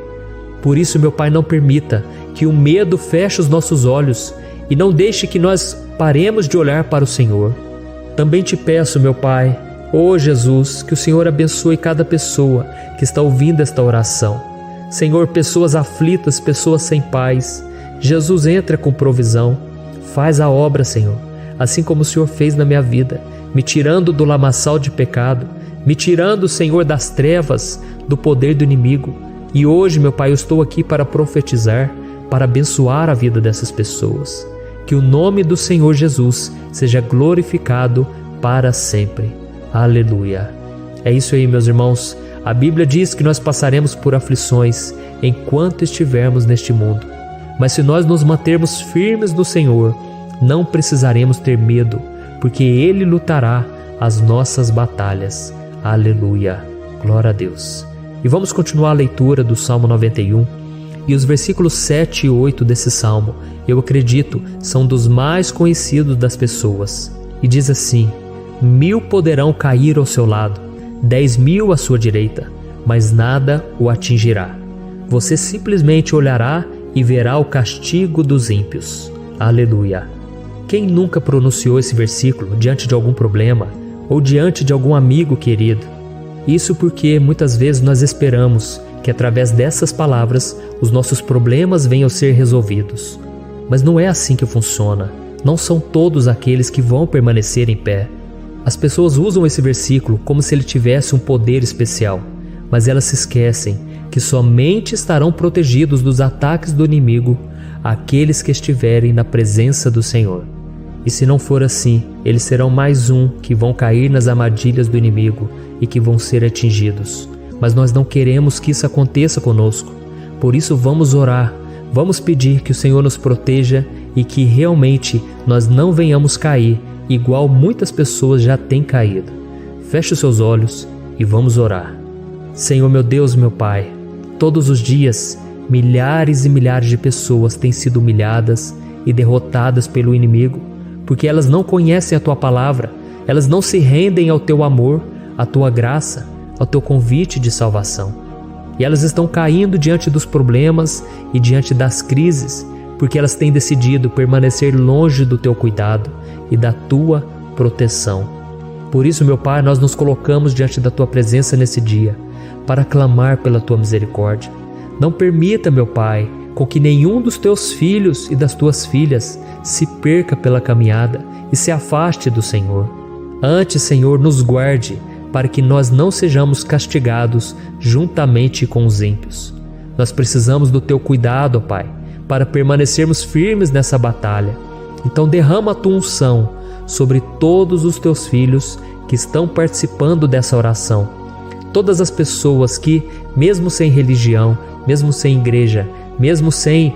Por isso, meu Pai, não permita que o medo feche os nossos olhos e não deixe que nós paremos de olhar para o Senhor. Também te peço, meu Pai, ó Jesus, que o Senhor abençoe cada pessoa que está ouvindo esta oração. Senhor, pessoas aflitas, pessoas sem paz. Jesus, entra com provisão. Faz a obra, Senhor, assim como o Senhor fez na minha vida, me tirando do lamaçal de pecado, me tirando, Senhor, das trevas, do poder do inimigo. E hoje, meu Pai, eu estou aqui para profetizar, para abençoar a vida dessas pessoas. Que o nome do Senhor Jesus seja glorificado para sempre. Aleluia. É isso aí, meus irmãos. A Bíblia diz que nós passaremos por aflições enquanto estivermos neste mundo. Mas se nós nos mantermos firmes no Senhor, não precisaremos ter medo, porque Ele lutará as nossas batalhas. Aleluia. Glória a Deus. E vamos continuar a leitura do Salmo 91. E os versículos 7 e 8 desse salmo, eu acredito, são dos mais conhecidos das pessoas. E diz assim: 1000 poderão cair ao seu lado, 10.000 à sua direita, mas nada o atingirá. Você simplesmente olhará e verá o castigo dos ímpios. Aleluia. Quem nunca pronunciou esse versículo diante de algum problema ou diante de algum amigo querido? Isso porque muitas vezes nós esperamos que através dessas palavras os nossos problemas venham a ser resolvidos. Mas não é assim que funciona. Não são todos aqueles que vão permanecer em pé. As pessoas usam esse versículo como se ele tivesse um poder especial, mas elas se esquecem que somente estarão protegidos dos ataques do inimigo aqueles que estiverem na presença do Senhor. E se não for assim, eles serão mais um que vão cair nas armadilhas do inimigo e que vão ser atingidos. Mas nós não queremos que isso aconteça conosco. Por isso vamos orar, vamos pedir que o Senhor nos proteja e que realmente nós não venhamos cair igual muitas pessoas já têm caído. Feche os seus olhos e vamos orar. Senhor meu Deus, meu Pai, todos os dias milhares e milhares de pessoas têm sido humilhadas e derrotadas pelo inimigo, porque elas não conhecem a Tua palavra, elas não se rendem ao Teu amor, à Tua graça, ao Teu convite de salvação. E elas estão caindo diante dos problemas e diante das crises, porque elas têm decidido permanecer longe do Teu cuidado e da Tua proteção. Por isso, meu Pai, nós nos colocamos diante da Tua presença nesse dia, para clamar pela Tua misericórdia. Não permita, meu Pai, com que nenhum dos Teus filhos e das Tuas filhas se perca pela caminhada e se afaste do Senhor. Antes, Senhor, nos guarde, para que nós não sejamos castigados juntamente com os ímpios. Nós precisamos do Teu cuidado, ó Pai, para permanecermos firmes nessa batalha. Então derrama a Tua unção sobre todos os Teus filhos que estão participando dessa oração. Todas as pessoas que, mesmo sem religião, mesmo sem igreja, mesmo sem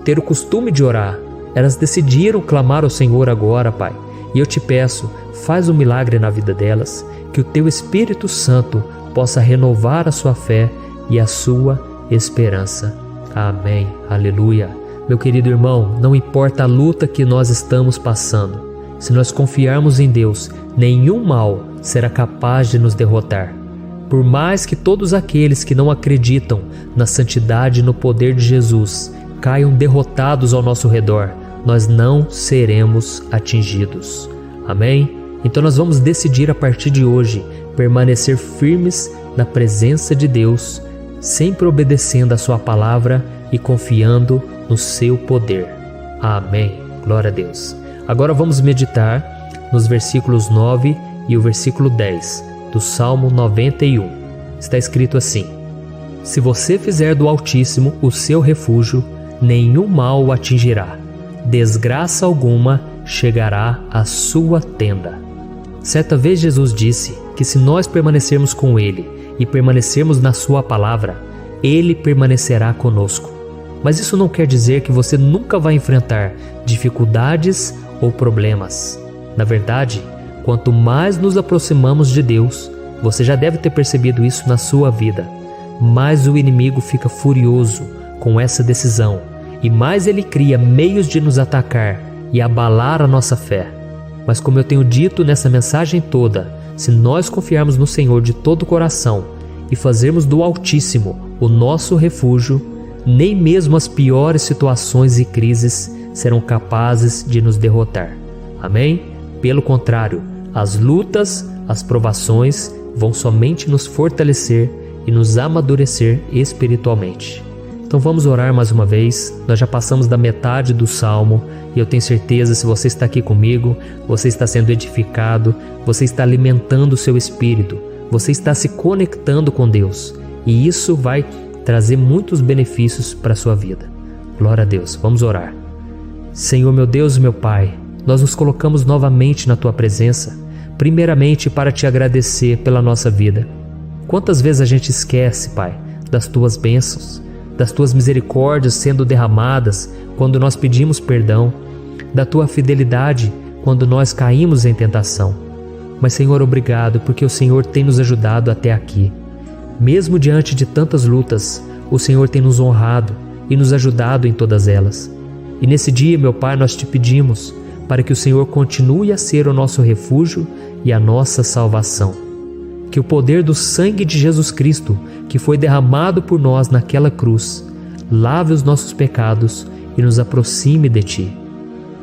ter o costume de orar, elas decidiram clamar ao Senhor agora, Pai. E eu te peço, faz um milagre na vida delas, que o Teu Espírito Santo possa renovar a sua fé e a sua esperança. Amém. Aleluia. Meu querido irmão, não importa a luta que nós estamos passando, se nós confiarmos em Deus, nenhum mal será capaz de nos derrotar. Por mais que todos aqueles que não acreditam na santidade e no poder de Jesus caiam derrotados ao nosso redor, nós não seremos atingidos. Amém? Então nós vamos decidir a partir de hoje permanecer firmes na presença de Deus, sempre obedecendo a Sua palavra e confiando no Seu poder. Amém. Glória a Deus. Agora vamos meditar nos versículos 9 e o versículo 10 do Salmo 91. Está escrito assim: Se você fizer do Altíssimo o seu refúgio, nenhum mal o atingirá, desgraça alguma chegará à sua tenda. Certa vez Jesus disse que se nós permanecermos com Ele e permanecermos na Sua palavra, Ele permanecerá conosco. Mas isso não quer dizer que você nunca vai enfrentar dificuldades ou problemas. Na verdade, quanto mais nos aproximamos de Deus, você já deve ter percebido isso na sua vida, mais o inimigo fica furioso com essa decisão e mais ele cria meios de nos atacar e abalar a nossa fé. Mas como eu tenho dito nessa mensagem toda, se nós confiarmos no Senhor de todo o coração e fazermos do Altíssimo o nosso refúgio, nem mesmo as piores situações e crises serão capazes de nos derrotar. Amém? Pelo contrário, as lutas, as provações vão somente nos fortalecer e nos amadurecer espiritualmente. Então vamos orar mais uma vez. Nós já passamos da metade do Salmo e eu tenho certeza, se você está aqui comigo, você está sendo edificado, você está alimentando o seu espírito, você está se conectando com Deus e isso vai trazer muitos benefícios para a sua vida. Glória a Deus. Vamos orar. Senhor, meu Deus e meu Pai, nós nos colocamos novamente na Tua presença, primeiramente para Te agradecer pela nossa vida. Quantas vezes a gente esquece, Pai, das Tuas bênçãos, das Tuas misericórdias sendo derramadas quando nós pedimos perdão, da Tua fidelidade quando nós caímos em tentação. Mas, Senhor, obrigado, porque o Senhor tem nos ajudado até aqui. Mesmo diante de tantas lutas, o Senhor tem nos honrado e nos ajudado em todas elas. E nesse dia, meu Pai, nós Te pedimos para que o Senhor continue a ser o nosso refúgio e a nossa salvação. Que o poder do sangue de Jesus Cristo, que foi derramado por nós naquela cruz, lave os nossos pecados e nos aproxime de Ti.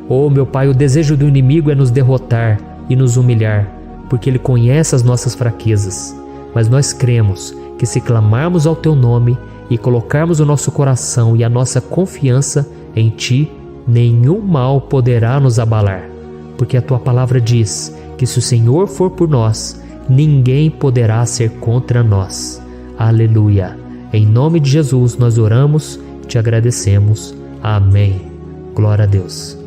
Oh, meu Pai, o desejo do inimigo é nos derrotar e nos humilhar, porque ele conhece as nossas fraquezas. Mas nós cremos que se clamarmos ao Teu nome e colocarmos o nosso coração e a nossa confiança em Ti, nenhum mal poderá nos abalar, porque a Tua palavra diz que se o Senhor for por nós, ninguém poderá ser contra nós. Aleluia! Em nome de Jesus nós oramos, Te agradecemos. Amém. Glória a Deus.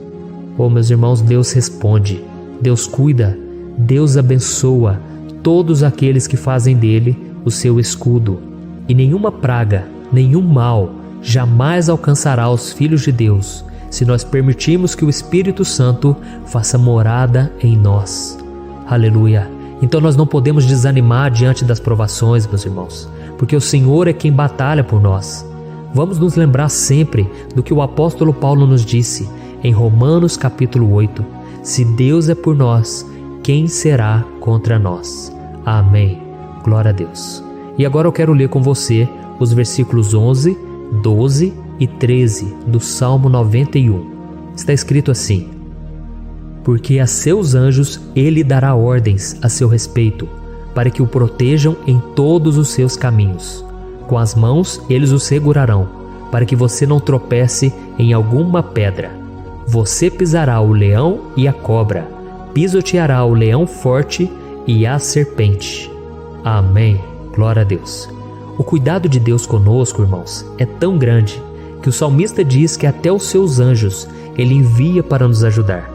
Oh, meus irmãos, Deus responde, Deus cuida, Deus abençoa todos aqueles que fazem dele o seu escudo. E nenhuma praga, nenhum mal jamais alcançará os filhos de Deus, se nós permitirmos que o Espírito Santo faça morada em nós. Aleluia! Então nós não podemos desanimar diante das provações, meus irmãos, porque o Senhor é quem batalha por nós. Vamos nos lembrar sempre do que o apóstolo Paulo nos disse em Romanos capítulo 8: se Deus é por nós, quem será contra nós? Amém. Glória a Deus. E agora eu quero ler com você os versículos 11, 12 e 13 do Salmo 91. Está escrito assim: porque a seus anjos ele dará ordens a seu respeito, para que o protejam em todos os seus caminhos. Com as mãos eles o segurarão, para que você não tropece em alguma pedra. Você pisará o leão e a cobra, pisoteará o leão forte e a serpente. Amém. Glória a Deus. O cuidado de Deus conosco, irmãos, é tão grande que o salmista diz que até os seus anjos ele envia para nos ajudar.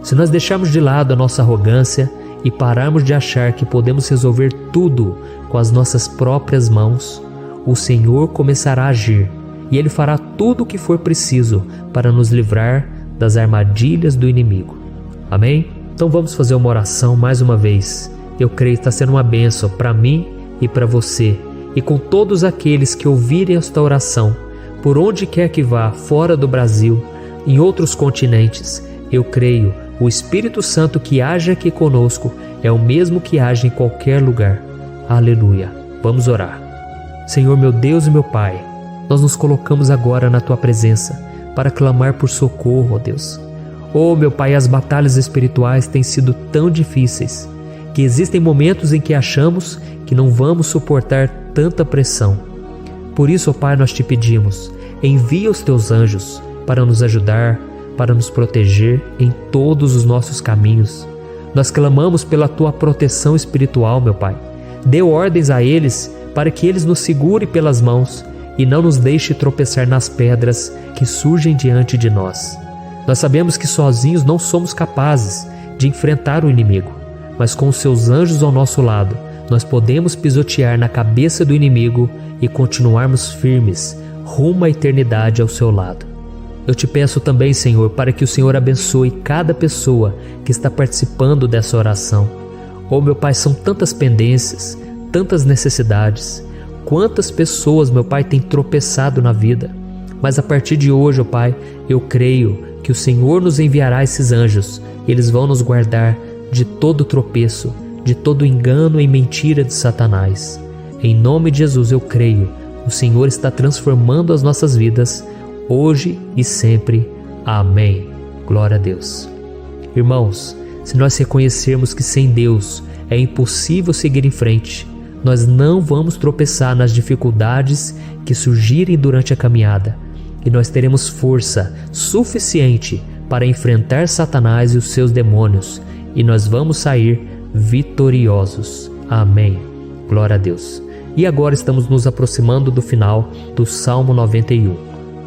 Se nós deixarmos de lado a nossa arrogância e pararmos de achar que podemos resolver tudo com as nossas próprias mãos, o Senhor começará a agir e Ele fará tudo o que for preciso para nos livrar das armadilhas do inimigo. Amém? Então vamos fazer uma oração mais uma vez. Eu creio que está sendo uma bênção para mim e para você, e com todos aqueles que ouvirem esta oração, por onde quer que vá, fora do Brasil, em outros continentes. Eu creio, o Espírito Santo que age aqui conosco é o mesmo que age em qualquer lugar. Aleluia. Vamos orar. Senhor, meu Deus e meu Pai, nós nos colocamos agora na Tua presença para clamar por socorro, ó Deus. Oh, meu Pai, as batalhas espirituais têm sido tão difíceis que existem momentos em que achamos que não vamos suportar tanta pressão. Por isso, ó Pai, nós te pedimos, envia os Teus anjos para nos ajudar, para nos proteger em todos os nossos caminhos. Nós clamamos pela Tua proteção espiritual, meu Pai. Dê ordens a eles para que eles nos segurem pelas mãos e não nos deixe tropeçar nas pedras que surgem diante de nós. Nós sabemos que sozinhos não somos capazes de enfrentar o inimigo, mas com os Seus anjos ao nosso lado, nós podemos pisotear na cabeça do inimigo e continuarmos firmes rumo à eternidade ao Seu lado. Eu te peço também, Senhor, para que o Senhor abençoe cada pessoa que está participando dessa oração. Oh, meu Pai, são tantas pendências, tantas necessidades. Quantas pessoas, meu Pai, têm tropeçado na vida. Mas a partir de hoje, ó Pai, eu creio que o Senhor nos enviará esses anjos. Eles vão nos guardar de todo tropeço, de todo engano e mentira de Satanás. Em nome de Jesus eu creio. O Senhor está transformando as nossas vidas, hoje e sempre. Amém. Glória a Deus. Irmãos, se nós reconhecermos que sem Deus é impossível seguir em frente, nós não vamos tropeçar nas dificuldades que surgirem durante a caminhada, e nós teremos força suficiente para enfrentar Satanás e os seus demônios, e nós vamos sair vitoriosos. Amém. Glória a Deus. E agora estamos nos aproximando do final do Salmo 91.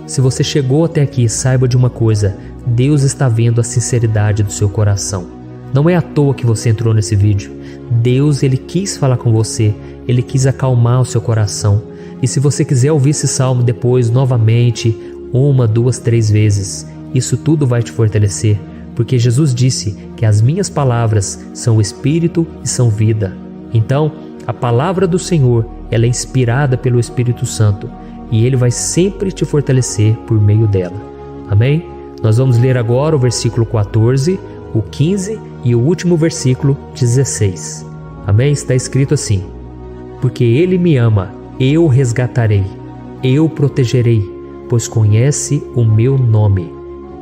Se você chegou até aqui, saiba de uma coisa: Deus está vendo a sinceridade do seu coração. Não é à toa que você entrou nesse vídeo. Deus, Ele quis falar com você, Ele quis acalmar o seu coração. E se você quiser ouvir esse salmo depois, novamente, 1, 2, 3 vezes, isso tudo vai te fortalecer, porque Jesus disse que as minhas palavras são espírito e são vida. Então, a palavra do Senhor, ela é inspirada pelo Espírito Santo, e Ele vai sempre te fortalecer por meio dela. Amém? Nós vamos ler agora o versículo 14, o 15 e o último versículo 16. Amém? Está escrito assim: porque Ele me ama, eu o resgatarei, eu o protegerei, pois conhece o meu nome.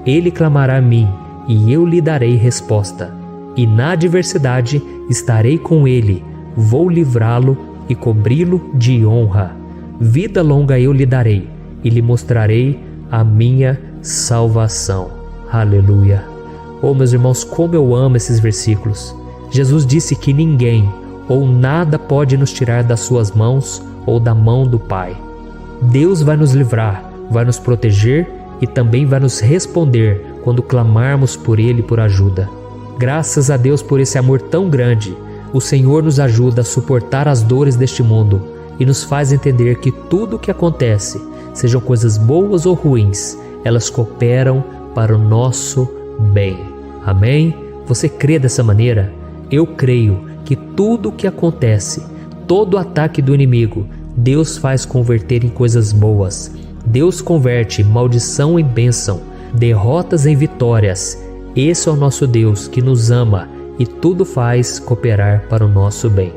Ele clamará a mim, e eu lhe darei resposta. E na adversidade estarei com ele, vou livrá-lo e cobri-lo de honra. Vida longa eu lhe darei, e lhe mostrarei a minha salvação. Aleluia. Oh, meus irmãos, como eu amo esses versículos. Jesus disse que ninguém ou nada pode nos tirar das suas mãos ou da mão do Pai. Deus vai nos livrar, vai nos proteger e também vai nos responder quando clamarmos por Ele por ajuda. Graças a Deus por esse amor tão grande. O Senhor nos ajuda a suportar as dores deste mundo e nos faz entender que tudo o que acontece, sejam coisas boas ou ruins, elas cooperam para o nosso bem. Amém? Você crê dessa maneira? Eu creio que tudo o que acontece, todo ataque do inimigo, Deus faz converter em coisas boas. Deus converte maldição em bênção, derrotas em vitórias. Esse é o nosso Deus que nos ama e tudo faz cooperar para o nosso bem.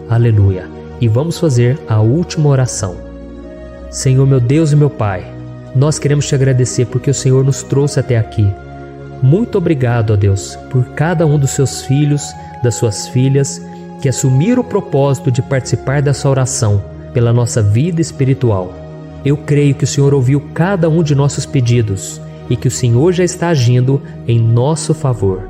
Aleluia. E vamos fazer a última oração. Senhor, meu Deus e meu Pai, nós queremos te agradecer porque o Senhor nos trouxe até aqui. Muito obrigado, ó Deus, por cada um dos seus filhos, das suas filhas, que assumiram o propósito de participar dessa oração pela nossa vida espiritual. Eu creio que o Senhor ouviu cada um de nossos pedidos e que o Senhor já está agindo em nosso favor.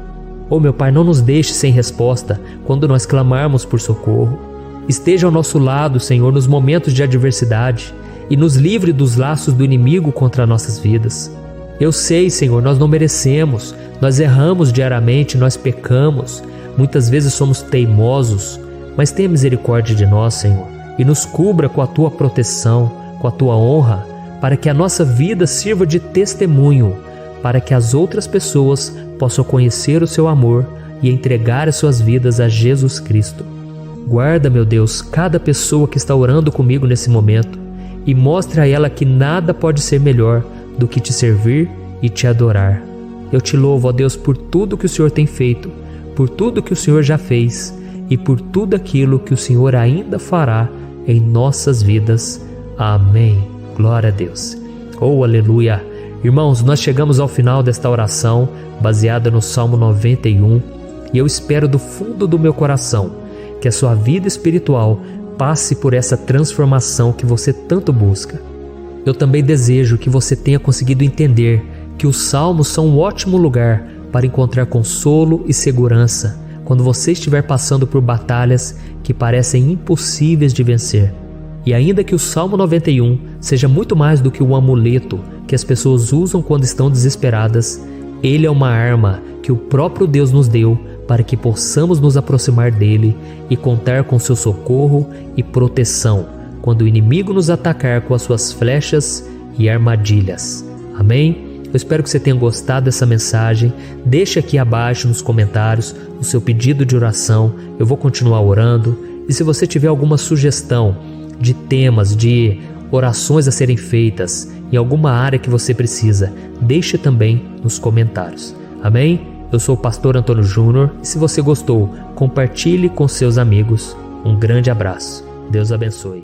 Oh, meu Pai, não nos deixe sem resposta quando nós clamarmos por socorro. Esteja ao nosso lado, Senhor, nos momentos de adversidade e nos livre dos laços do inimigo contra nossas vidas. Eu sei, Senhor, nós não merecemos, nós erramos diariamente, nós pecamos, muitas vezes somos teimosos, mas tenha misericórdia de nós, Senhor, e nos cubra com a Tua proteção, com a Tua honra, para que a nossa vida sirva de testemunho, para que as outras pessoas possam conhecer o Seu amor e entregar as suas vidas a Jesus Cristo. Guarda, meu Deus, cada pessoa que está orando comigo nesse momento e mostre a ela que nada pode ser melhor do que te servir e te adorar. Eu te louvo, ó Deus, por tudo que o Senhor tem feito, por tudo que o Senhor já fez e por tudo aquilo que o Senhor ainda fará em nossas vidas. Amém. Glória a Deus. Oh, aleluia. Irmãos, nós chegamos ao final desta oração baseada no Salmo 91 e eu espero do fundo do meu coração que a sua vida espiritual passe por essa transformação que você tanto busca. Eu também desejo que você tenha conseguido entender que os salmos são um ótimo lugar para encontrar consolo e segurança quando você estiver passando por batalhas que parecem impossíveis de vencer. E ainda que o Salmo 91 seja muito mais do que um amuleto que as pessoas usam quando estão desesperadas, ele é uma arma que o próprio Deus nos deu para que possamos nos aproximar dele e contar com seu socorro e proteção quando o inimigo nos atacar com as suas flechas e armadilhas. Amém? Eu espero que você tenha gostado dessa mensagem. Deixe aqui abaixo nos comentários o seu pedido de oração. Eu vou continuar orando. E se você tiver alguma sugestão de temas, de orações a serem feitas em alguma área que você precisa, deixe também nos comentários. Amém? Eu sou o pastor Antônio Júnior e se você gostou, compartilhe com seus amigos. Um grande abraço. Deus abençoe.